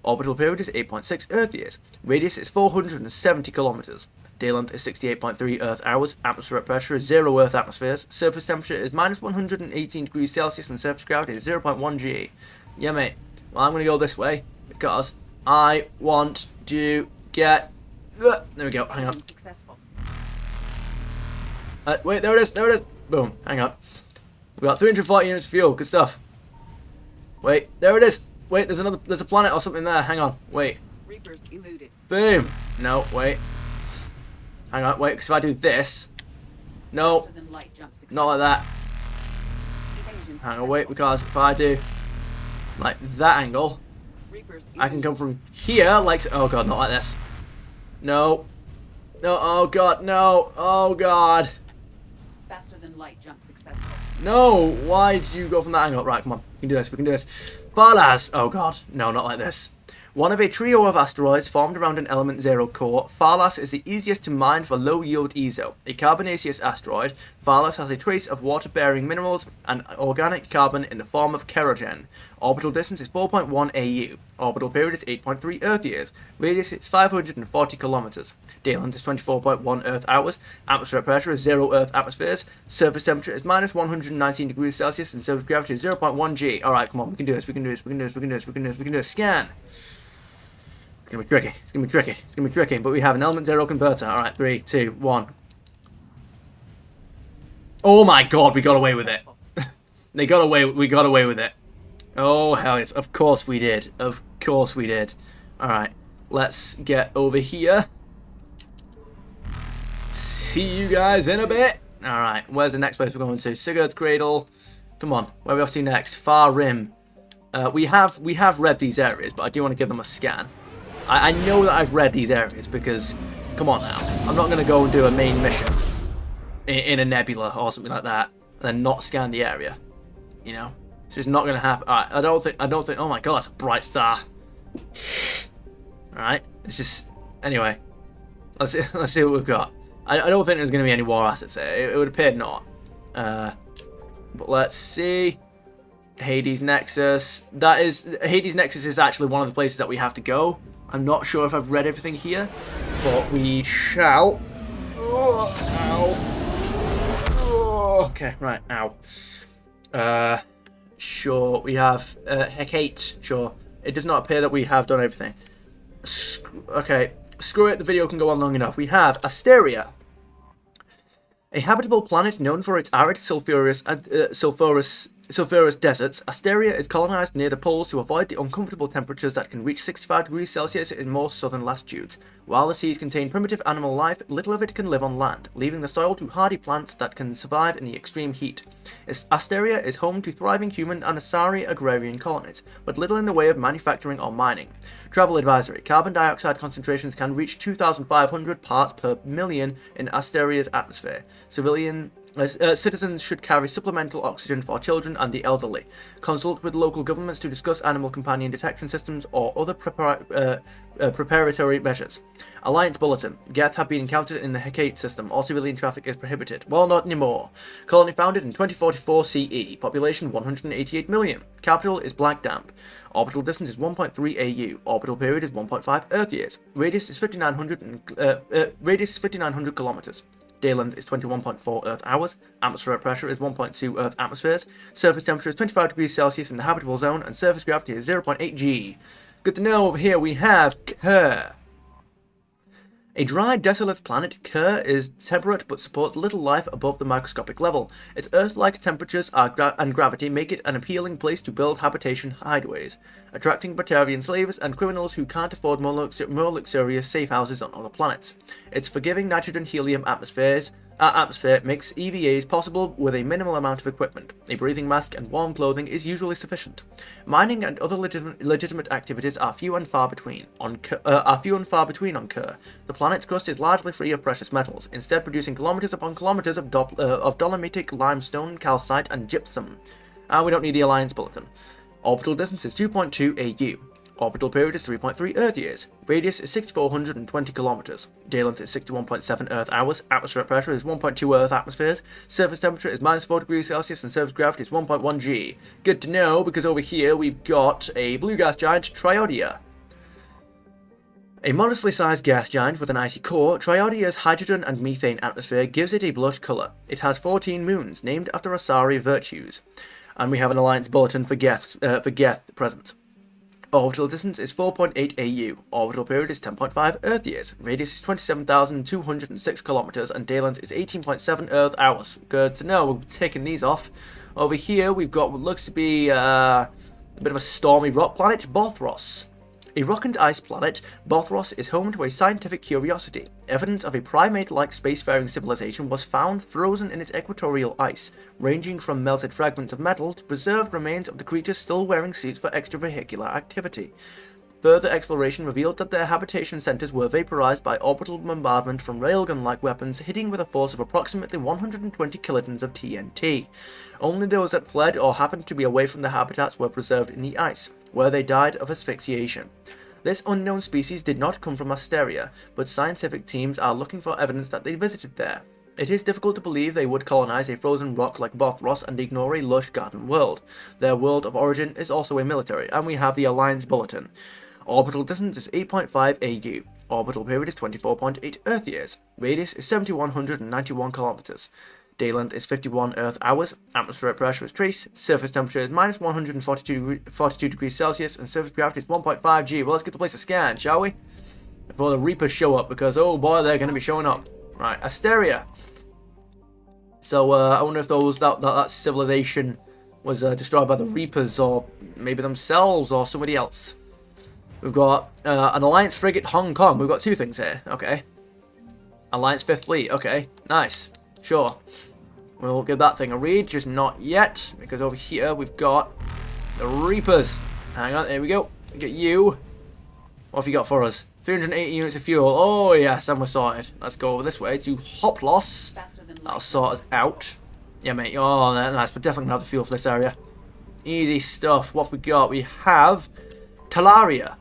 Orbital period is 8.6 Earth years. Radius is 470 kilometers. Day length is 68.3 Earth hours. Atmospheric pressure is 0 Earth atmospheres. Surface temperature is minus 118 degrees Celsius, and surface gravity is 0.1 G. Yeah, mate. Well, I'm going to go this way because I want to get... There we go. Hang on. Wait, there it is. Boom. Hang on. We got 340 units of fuel. Good stuff. Wait, there it is. Wait, there's a planet or something there. Hang on. Wait. Reapers eluded. Boom. No, wait. Hang on, wait, because if I do this... No. Not like that. Hang on, wait, because if I do... like that angle... I can come from here, like... Oh, God, not like this. No. No, oh, God, no. Oh, God. Faster than light jump successful. No! Why did you go from that angle? Right, come on. We can do this, we can do this. Falas! Oh, God. No, not like this. One of a trio of asteroids formed around an element 0 core, Phalas is the easiest to mine for low-yield ESO. A carbonaceous asteroid, Phalas has a trace of water-bearing minerals and organic carbon in the form of kerogen. Orbital distance is 4.1 AU. Orbital period is 8.3 Earth years. Radius is 540 kilometers. Day length is 24.1 Earth hours. Atmospheric pressure is 0 Earth atmospheres. Surface temperature is minus 119 degrees Celsius, and surface gravity is 0.1 G. Alright, come on, we can do this, we can do this, we can do this, we can do this, we can do this, we can do this. Scan! It's gonna be tricky. It's gonna be tricky. It's gonna be tricky. But we have an element 0 converter. All right, 3, 2, 1. Oh my God, we got away with it. We got away with it. Oh hell yes! Of course we did. Of course we did. All right, let's get over here. See you guys in a bit. All right, where's the next place we're going to? Sigurd's Cradle. Come on, where are we off to next? Far Rim. We have read these areas, but I do want to give them a scan. I know that I've read these areas because, come on now, I'm not going to go and do a main mission in a nebula or something like that and then not scan the area. You know, it's just not going to happen. All right, I don't think. Oh my God, that's a bright star. All right, let's just Anyway, let's see what we've got. I don't think there's going to be any war assets here. It would appear not. But let's see. Hades Nexus. Hades Nexus is actually one of the places that we have to go. I'm not sure if I've read everything here, but we shall. Oh, ow. Oh, okay, right, ow. Sure, we have Hecate. Sure, it does not appear that we have done everything. Okay, screw it. The video can go on long enough. We have Asteria. A habitable planet known for its arid sulfurous deserts, Asteria is colonized near the poles to avoid the uncomfortable temperatures that can reach 65 degrees Celsius in more southern latitudes. While the seas contain primitive animal life, little of it can live on land, leaving the soil to hardy plants that can survive in the extreme heat. Asteria is home to thriving human and Asari agrarian colonies, but little in the way of manufacturing or mining. Travel advisory: carbon dioxide concentrations can reach 2,500 parts per million in Asteria's atmosphere. Citizens should carry supplemental oxygen for children and the elderly. Consult with local governments to discuss animal companion detection systems or other preparatory measures. Alliance Bulletin. Geth have been encountered in the Hecate system. All civilian traffic is prohibited. Well, not anymore. Colony founded in 2044 CE. Population 188 million. Capital is Black Damp. Orbital distance is 1.3 AU. Orbital period is 1.5 Earth years. Radius is 5,900 kilometers. Day length is 21.4 Earth hours, atmospheric pressure is 1.2 Earth atmospheres, surface temperature is 25 degrees Celsius in the habitable zone, and surface gravity is 0.8 G. Good to know. Over here we have Kerr. A dry, desolate planet, Kerr is temperate but supports little life above the microscopic level. Its Earth-like temperatures and gravity make it an appealing place to build habitation hideaways, attracting Batarian slaves and criminals who can't afford more luxurious safe houses on other planets. Its forgiving nitrogen-helium atmosphere makes EVAs possible with a minimal amount of equipment. A breathing mask and warm clothing is usually sufficient. Mining and other legitimate activities are few and far between on Kerr. The planet's crust is largely free of precious metals, instead producing kilometers upon kilometers of dolomitic limestone, calcite, and gypsum. We don't need the Alliance Bulletin. Orbital distance is 2.2 AU. Orbital period is 3.3 Earth years. Radius is 6,420 kilometers. Day length is 61.7 Earth hours. Atmospheric pressure is 1.2 Earth atmospheres. Surface temperature is -4 degrees Celsius and surface gravity is 1.1 G. Good to know, because over here we've got a blue gas giant, Triodia. A modestly sized gas giant with an icy core, Triodia's hydrogen and methane atmosphere gives it a blush colour. It has 14 moons, named after Asari virtues. And we have an Alliance Bulletin for Geth present. Orbital distance is 4.8 AU. Orbital period is 10.5 Earth years. Radius is 27,206 kilometers, and day length is 18.7 Earth hours. Good to know. We're taking these off. Over here, we've got what looks to be a bit of a stormy rock planet, Bothros. A rock and ice planet, Bothros is home to a scientific curiosity. Evidence of a primate-like spacefaring civilization was found frozen in its equatorial ice, ranging from melted fragments of metal to preserved remains of the creatures still wearing suits for extravehicular activity. Further exploration revealed that their habitation centers were vaporized by orbital bombardment from railgun-like weapons, hitting with a force of approximately 120 kilotons of TNT. Only those that fled or happened to be away from the habitats were preserved in the ice, where they died of asphyxiation. This unknown species did not come from Asteria, but scientific teams are looking for evidence that they visited there. It is difficult to believe they would colonize a frozen rock like Bothros and ignore a lush garden world. Their world of origin is also a military, and we have the Alliance Bulletin. Orbital distance is 8.5 AU. Orbital period is 24.8 Earth years. Radius is 7,191 kilometers. Day length is 51 Earth hours. Atmospheric pressure is trace. Surface temperature is -142 degrees Celsius, and surface gravity is 1.5 G. Well, let's give the place a scan, shall we? Before the Reapers show up, because oh boy, they're going to be showing up. Right, Asteria. So I wonder if that civilization was destroyed by the Reapers, or maybe themselves, or somebody else. We've got an Alliance frigate, Hong Kong. We've got two things here. Okay. Alliance 5th Fleet. Okay, nice. Sure. We'll give that thing a read, just not yet, because over here we've got the Reapers. Hang on, there we go. Get you. What have you got for us? 380 units of fuel. Oh yes, and we're sorted. Let's go over this way to Hoplos. That'll sort us out. Yeah, mate. Oh, nice. We're definitely gonna have the fuel for this area. Easy stuff. What have we got? We have Talaria.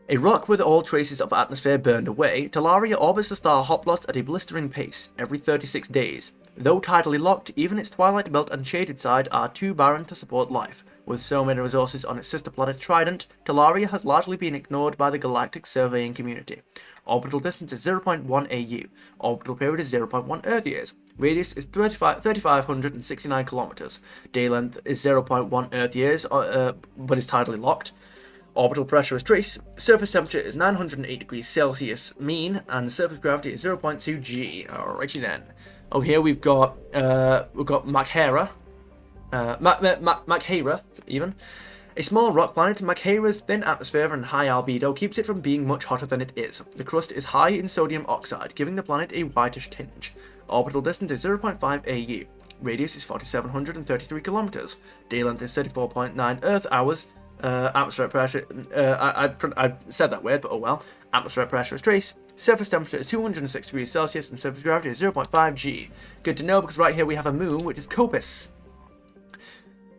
A rock with all traces of atmosphere burned away, Talaria orbits the star Hoplost at a blistering pace, every 36 days. Though tidally locked, even its twilight belt and shaded side are too barren to support life. With so many resources on its sister planet Trident, Talaria has largely been ignored by the galactic surveying community. Orbital distance is 0.1 AU. Orbital period is 0.1 Earth years. Radius is 3,569 kilometers. Day length is 0.1 Earth years, but is tidally locked. Orbital pressure is trace. Surface temperature is 908 degrees Celsius mean, and surface gravity is 0.2 G. Alrighty then. Over here we've got Maghera. Maghera, even. A small rock planet, Maghera's thin atmosphere and high albedo keeps it from being much hotter than it is. The crust is high in sodium oxide, giving the planet a whitish tinge. Orbital distance is 0.5 AU. Radius is 4,733 kilometers. Day length is 34.9 Earth hours. Atmospheric pressure, I said that weird, but oh well. Atmospheric pressure is trace. Surface temperature is 206 degrees Celsius and surface gravity is 0.5 G. Good to know because right here we have a moon, which is Copus.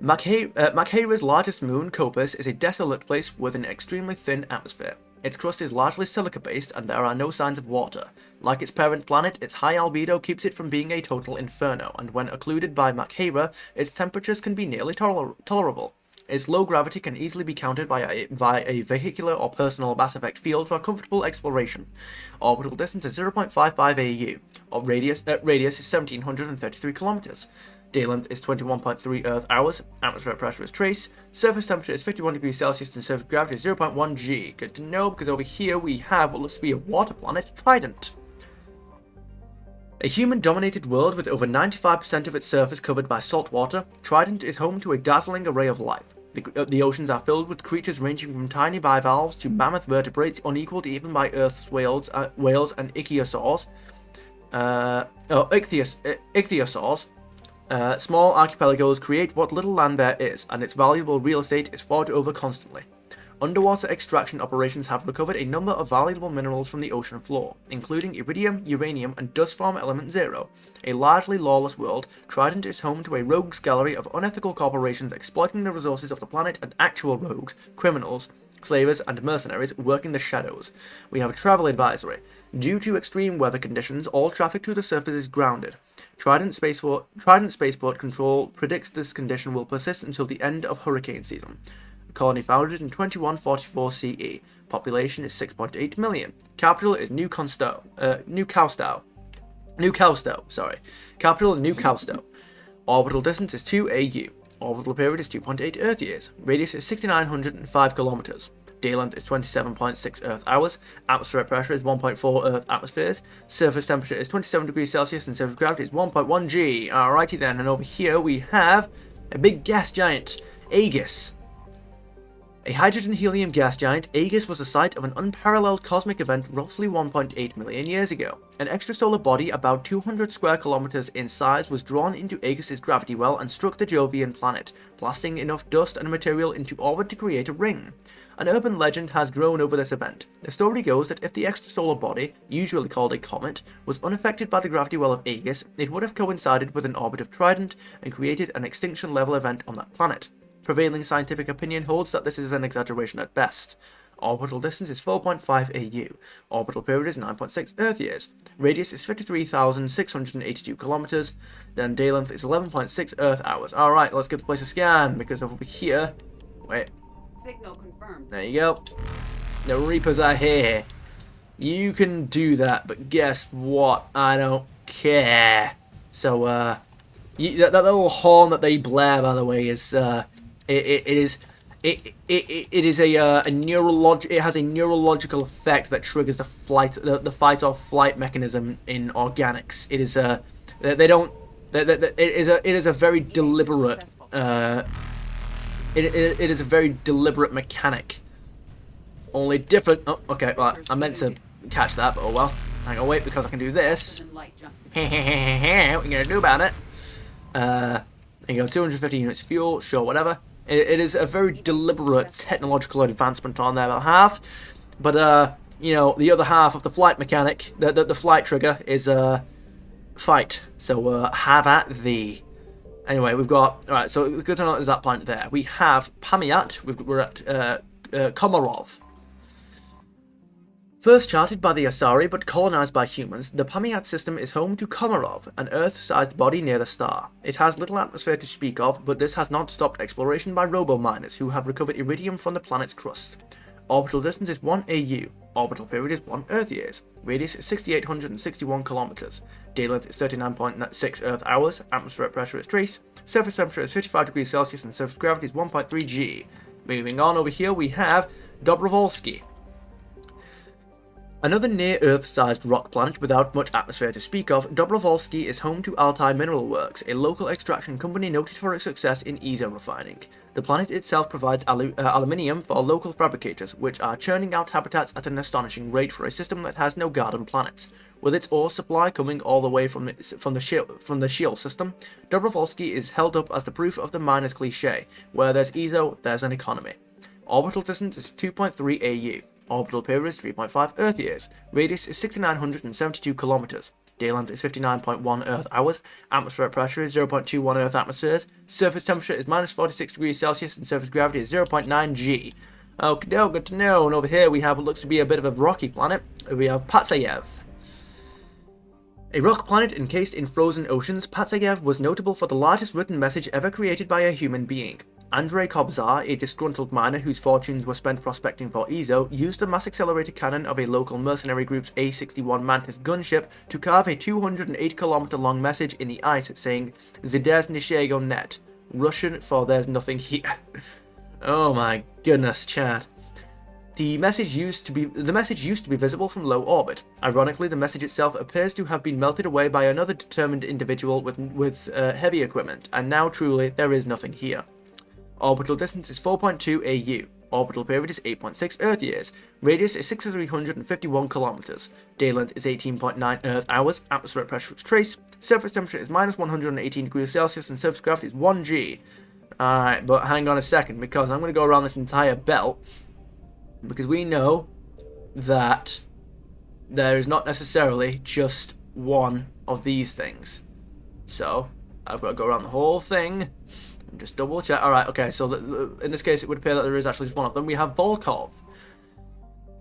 Maghera's largest moon, Copus, is a desolate place with an extremely thin atmosphere. Its crust is largely silica-based and there are no signs of water. Like its parent planet, its high albedo keeps it from being a total inferno, and when occluded by Maghera, its temperatures can be nearly tolerable. Its low gravity can easily be countered by a vehicular or personal mass effect field for comfortable exploration. Orbital distance is 0.55 AU. Radius is 1,733 kilometers. Day length is 21.3 Earth hours. Atmospheric pressure is trace. Surface temperature is 51 degrees Celsius and surface gravity is 0.1 G. Good to know because over here we have what looks to be a water planet, Trident. A human-dominated world with over 95% of its surface covered by salt water, Trident is home to a dazzling array of life. The oceans are filled with creatures ranging from tiny bivalves to mammoth vertebrates unequaled even by Earth's whales and ichthyosaurs. Ichthyosaurs. Small archipelagos create what little land there is, and its valuable real estate is fought over constantly. Underwater extraction operations have recovered a number of valuable minerals from the ocean floor, including iridium, uranium, and dust form element 0. A largely lawless world, Trident is home to a rogues gallery of unethical corporations exploiting the resources of the planet and actual rogues, criminals, slavers, and mercenaries working the shadows. We have a travel advisory. Due to extreme weather conditions, all traffic to the surface is grounded. Trident Spaceport Control predicts this condition will persist until the end of hurricane season. Colony founded in 2144 CE. Population is 6.8 million. Capital is New Cowstow. Capital New Cowstow. Orbital distance is 2 AU. Orbital period is 2.8 Earth years. Radius is 6,905 kilometers. Day length is 27.6 Earth hours. Atmospheric pressure is 1.4 Earth atmospheres. Surface temperature is 27 degrees Celsius and surface gravity is 1.1 G. Alrighty then, and over here we have a big gas giant, Aegis. A hydrogen-helium gas giant, Aegis was the site of an unparalleled cosmic event roughly 1.8 million years ago. An extrasolar body about 200 square kilometers in size was drawn into Aegis's gravity well and struck the Jovian planet, blasting enough dust and material into orbit to create a ring. An urban legend has grown over this event. The story goes that if the extrasolar body, usually called a comet, was unaffected by the gravity well of Aegis, it would have coincided with an orbit of Trident and created an extinction-level event on that planet. Prevailing scientific opinion holds that this is an exaggeration at best. Orbital distance is 4.5 AU. Orbital period is 9.6 Earth years. Radius is 53,682 kilometers. Then day length is 11.6 Earth hours. Alright, let's give the place a scan, because over here... Wait. Signal confirmed. There you go. The Reapers are here. You can do that, but guess what? I don't care. So, that little horn that they blare, by the way, is, it has a neurological effect that triggers the fight or flight mechanism in organics. It is it is a very deliberate it is a very deliberate mechanic. Only different. Oh, okay. Well, I meant to catch that, but oh well. Hang on, wait, because I can do this. What are you gonna do about it? There you go. 250 units of fuel. Sure, whatever. It is a very deliberate technological advancement on their behalf, but you know, the other half of the flight mechanic, the flight trigger, is fight. So have at thee. Anyway, we've got all right. So good to know there's that planet there. We have Pamiat. We're at Komarov. First charted by the Asari but colonized by humans, the Pamiat system is home to Komarov, an Earth-sized body near the star. It has little atmosphere to speak of, but this has not stopped exploration by robo-miners who have recovered iridium from the planet's crust. Orbital distance is 1 AU. Orbital period is 1 Earth years. Radius is 6,861 kilometers. Day length is 39.6 Earth hours. Atmospheric pressure is trace. Surface temperature is 55 degrees Celsius and surface gravity is 1.3 G. Moving on over here, we have Dobrovolsky. Another near-Earth-sized rock planet without much atmosphere to speak of, Dobrovolsky is home to Altai Mineral Works, a local extraction company noted for its success in ESO refining. The planet itself provides aluminium for local fabricators, which are churning out habitats at an astonishing rate for a system that has no garden planets. With its ore supply coming all the way from the Sheol system, Dobrovolsky is held up as the proof of the miner's cliché: where there's ESO, there's an economy. Orbital distance is 2.3 AU. Orbital period is 3.5 Earth years. Radius is 6,972 kilometers. Day length is 59.1 Earth hours. Atmospheric pressure is 0.21 Earth atmospheres. Surface temperature is minus 46 degrees Celsius and surface gravity is 0.9 G. Okay, good to know. And over here we have what looks to be a bit of a rocky planet. We have Patsayev. A rock planet encased in frozen oceans, Patsayev was notable for the largest written message ever created by a human being. Andrei Kobzar, a disgruntled miner whose fortunes were spent prospecting for ESO, used the mass accelerator cannon of a local mercenary group's A-61 Mantis gunship to carve a 208-kilometer long message in the ice saying, "Zdes nishego net," Russian for "there's nothing here." Oh my goodness, Chad. The message used to be visible from low orbit. Ironically, the message itself appears to have been melted away by another determined individual with heavy equipment, and now truly there is nothing here. Orbital distance is 4.2 AU. Orbital period is 8.6 Earth years. Radius is 6,351 kilometers. Day length is 18.9 Earth hours. Atmospheric pressure is trace. Surface temperature is minus 118 degrees Celsius and surface gravity is 1 G. Alright, but hang on a second, because I'm going to go around this entire belt, because we know that there is not necessarily just one of these things. So, I've got to go around the whole thing. Just double check. Alright, okay, so in this case it would appear that there is actually just one of them. We have Volkov.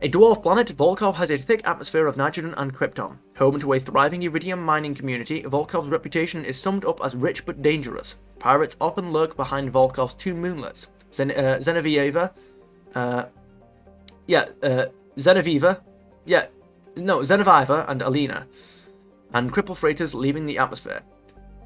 A dwarf planet, Volkov has a thick atmosphere of nitrogen and krypton. Home to a thriving iridium mining community, Volkov's reputation is summed up as rich but dangerous. Pirates often lurk behind Volkov's two moonlets, Zenoviva and Alina, and cripple freighters leaving the atmosphere.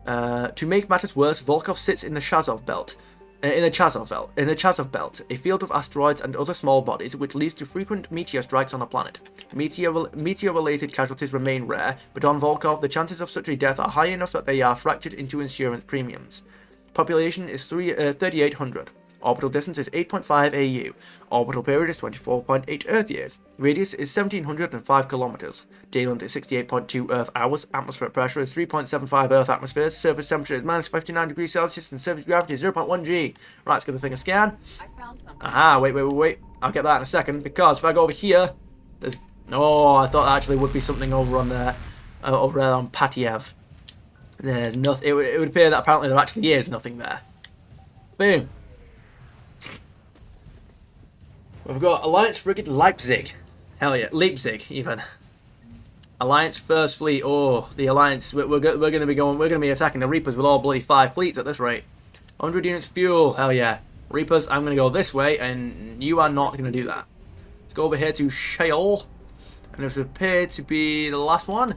To make matters worse, Volkov sits in the Chazov Belt, a field of asteroids and other small bodies, which leads to frequent meteor strikes on the planet. Meteor-related casualties remain rare, but on Volkov, the chances of such a death are high enough that they are fractured into insurance premiums. Population is 3,800. Orbital distance is 8.5 AU. Orbital period is 24.8 Earth years. Radius is 1,705 kilometers. Day length is 68.2 Earth hours. Atmospheric pressure is 3.75 Earth atmospheres. Surface temperature is minus 59 degrees Celsius and surface gravity is 0.1 G. Right, let's give the thing a scan. Aha, wait. I'll get that in a second, because if I go over here, there's... Oh, I thought there actually would be something over on there, over there on Patiev. There's nothing. It would appear that apparently there actually is nothing there. Boom. We've got Alliance Frigate Leipzig. Hell yeah, Leipzig even. Alliance First Fleet. Oh, the Alliance. We're gonna be attacking the Reapers with all bloody 5 fleets at this rate. 100 units of fuel. Hell yeah. Reapers, I'm gonna go this way, and you are not gonna do that. Let's go over here to Sheol, and it's appeared to be the last one.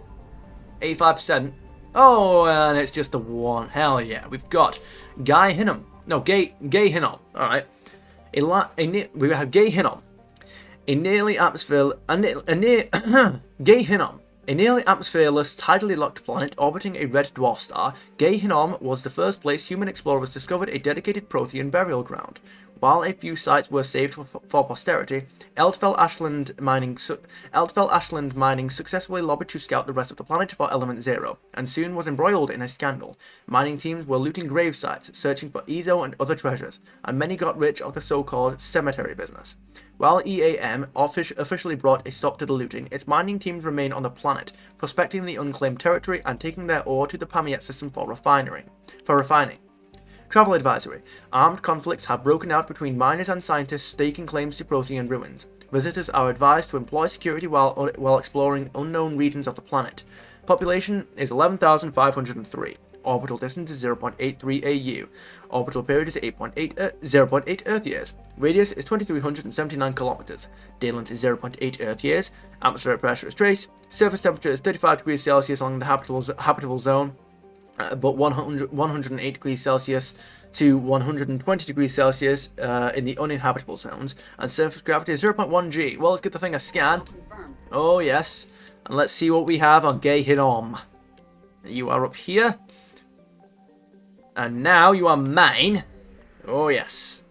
85%. Oh, and it's just the one. Hell yeah. We've got Gay Hinnom. Hinnom. All right. We have Gay Hinnom, a nearly atmosphereless, tidally locked planet orbiting a red dwarf star. Gay Hinnom was the first place human explorers discovered a dedicated Prothean burial ground. While a few sites were saved for posterity, Eldfell Ashland Mining successfully lobbied to scout the rest of the planet for Element Zero, and soon was embroiled in a scandal. Mining teams were looting grave sites, searching for ESO and other treasures, and many got rich off the so-called cemetery business. While EAM officially brought a stop to the looting, its mining teams remain on the planet, prospecting the unclaimed territory and taking their ore to the Pamiat system for refining. Travel advisory. Armed conflicts have broken out between miners and scientists staking claims to Prothean ruins. Visitors are advised to employ security while exploring unknown regions of the planet. Population is 11,503. Orbital distance is 0.83 AU. Orbital period is 0.8 Earth years. Radius is 2,379 kilometers. Day length is 0.8 Earth years. Atmospheric pressure is trace. Surface temperature is 35 degrees Celsius along the habitable zone, but 108 degrees Celsius to 120 degrees Celsius in the uninhabitable zones. And surface gravity is 0.1 G. Well, let's get the thing a scan. Oh, yes. And let's see what we have on Gay Hidom. You are up here. And now you are mine. Oh, yes.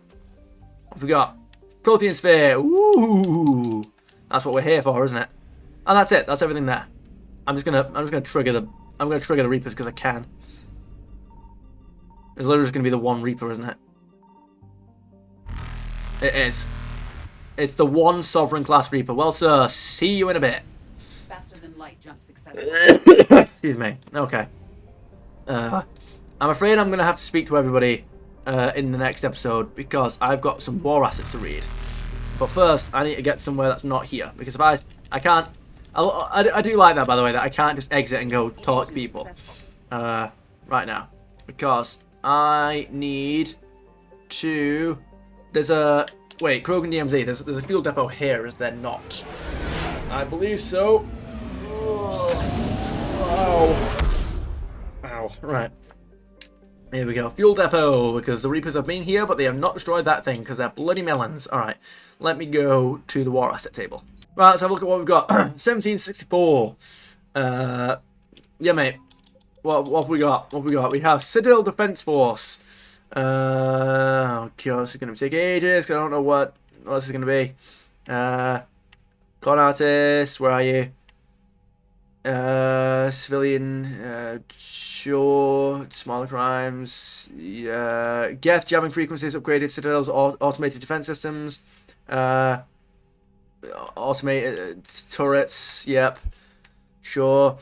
What have we got? Prothean Sphere. Ooh. That's what we're here for, isn't it? And that's it. That's everything there. I'm just gonna trigger the Reapers because I can. It's literally just gonna be the one Reaper, isn't it? It is. It's the one Sovereign class Reaper. Well, sir, see you in a bit. Faster than light jump success. Excuse me. Okay. I'm afraid I'm gonna have to speak to everybody in the next episode because I've got some war assets to read. But first, I need to get somewhere that's not here because if I can't. I do like that, by the way, that I can't just exit and go talk to people right now because I need to. There's a wait, Krogan DMZ. There's a fuel depot here, is there not? I believe so. Oh. Ow. Right. Here we go. Fuel depot, because the Reapers have been here, but they have not destroyed that thing, because they're bloody melons. Alright, let me go to the war asset table. Right, let's have a look at what we've got. 1764. Yeah, mate. What have we got? What have we got? We have Citadel Defense Force. Oh, God, this is going to take ages, 'cause I don't know what this is going to be. Con artist, where are you? Civilian, sure, smaller crimes, Geth jamming frequencies, upgraded Citadel's automated defense systems, automated turrets, yep, sure.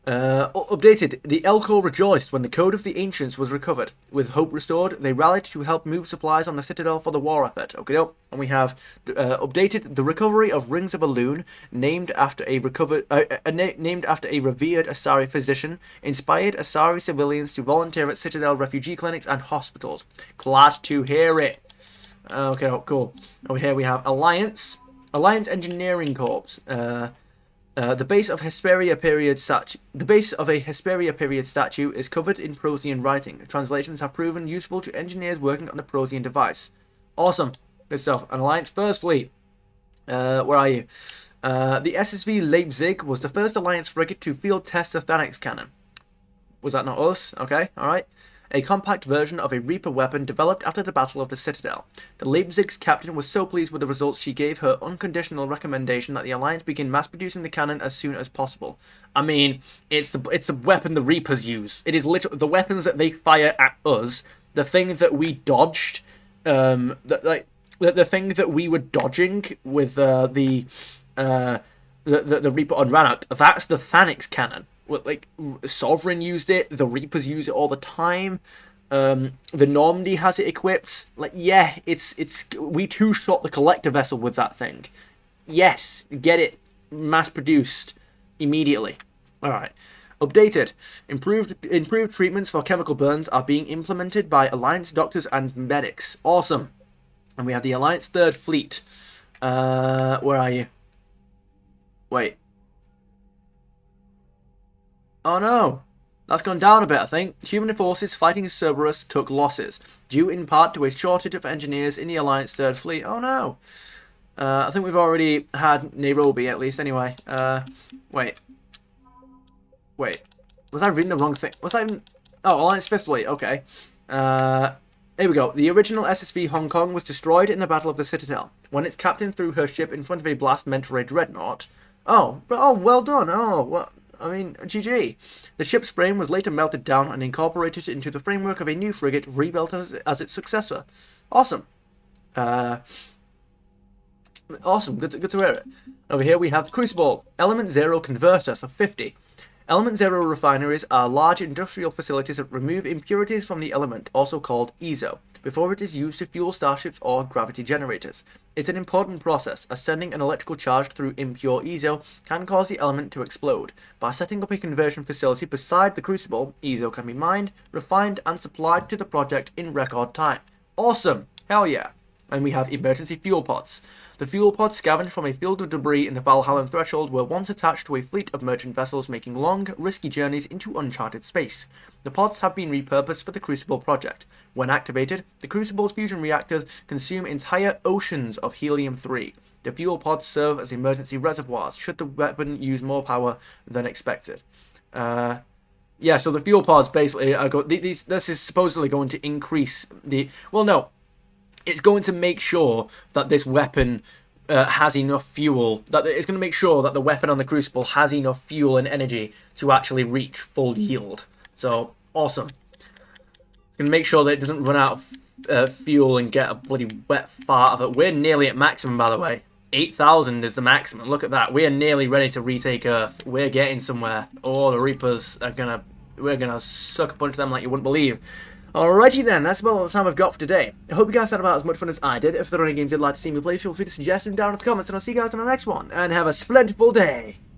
Updated. The Elcor rejoiced when the Code of the Ancients was recovered. With hope restored, they rallied to help move supplies on the Citadel for the war effort. Okay, and we have updated the recovery of Rings of Elune, named after a revered Asari physician, inspired Asari civilians to volunteer at Citadel refugee clinics and hospitals. Glad to hear it. Okay, cool. Over here we have Alliance Engineering Corps. The base of a Hesperia period statue is covered in Prothean writing. Translations have proven useful to engineers working on the Prothean device. Awesome. Good stuff. An Alliance First Fleet. Where are you? The SSV Leipzig was the first Alliance frigate to field test a Thanix cannon. Was that not us? Okay, alright. A compact version of a Reaper weapon developed after the Battle of the Citadel. The Leipzig's captain was so pleased with the results she gave her unconditional recommendation that the Alliance begin mass-producing the cannon as soon as possible. I mean, it's the weapon the Reapers use. It is literally the weapons that they fire at us, the thing that we dodged, the thing that we were dodging with the Reaper on Rannoch, that's the Thanix cannon. Like, Sovereign used it, the Reapers use it all the time, the Normandy has it equipped. Like, yeah, we two-shot the Collector vessel with that thing. Yes, get it mass-produced immediately. Alright. Updated. Improved treatments for chemical burns are being implemented by Alliance doctors and medics. Awesome. And we have the Alliance Third Fleet. Where are you? Wait. Oh no, that's gone down a bit, I think. Human forces fighting Cerberus took losses, due in part to a shortage of engineers in the Alliance Third Fleet. Oh no. I think we've already had Nairobi, at least, anyway. Wait. Was I reading the wrong thing? Was I even... Oh, Alliance Fifth Fleet, okay. Here we go. The original SSV Hong Kong was destroyed in the Battle of the Citadel, when its captain threw her ship in front of a blast meant for a dreadnought. Oh, well done. Oh, well... I mean, GG. The ship's frame was later melted down and incorporated into the framework of a new frigate rebuilt as its successor. Awesome. Awesome. Good to hear it. Over here we have Crucible. Element Zero Converter for 50. Element Zero refineries are large industrial facilities that remove impurities from the element, also called EZO. before it is used to fuel starships or gravity generators. It's an important process, as sending an electrical charge through impure ezo can cause the element to explode. By setting up a conversion facility beside the crucible, ezo can be mined, refined, and supplied to the project in record time. Awesome! Hell yeah! And we have emergency fuel pods. The fuel pods scavenged from a field of debris in the Valhallan threshold were once attached to a fleet of merchant vessels making long, risky journeys into uncharted space. The pods have been repurposed for the Crucible project. When activated, the Crucible's fusion reactors consume entire oceans of helium-3. The fuel pods serve as emergency reservoirs should the weapon use more power than expected. Yeah, so the fuel pods basically are this is supposedly going to increase the... Well, no. It's going to make sure that this weapon has enough fuel. That it's going to make sure that the weapon on the Crucible has enough fuel and energy to actually reach full yield. So, awesome. It's going to make sure that it doesn't run out of fuel and get a bloody wet fart of it. We're nearly at maximum, by the way. 8,000 is the maximum. Look at that. We're nearly ready to retake Earth. We're getting somewhere. Oh, the Reapers are gonna... We're gonna suck a punch them like you wouldn't believe. Alrighty then, that's about all the time I've got for today. I hope you guys had about as much fun as I did. If there are any games you'd like to see me play, feel free to suggest them down in the comments, and I'll see you guys on the next one. And have a splendid day!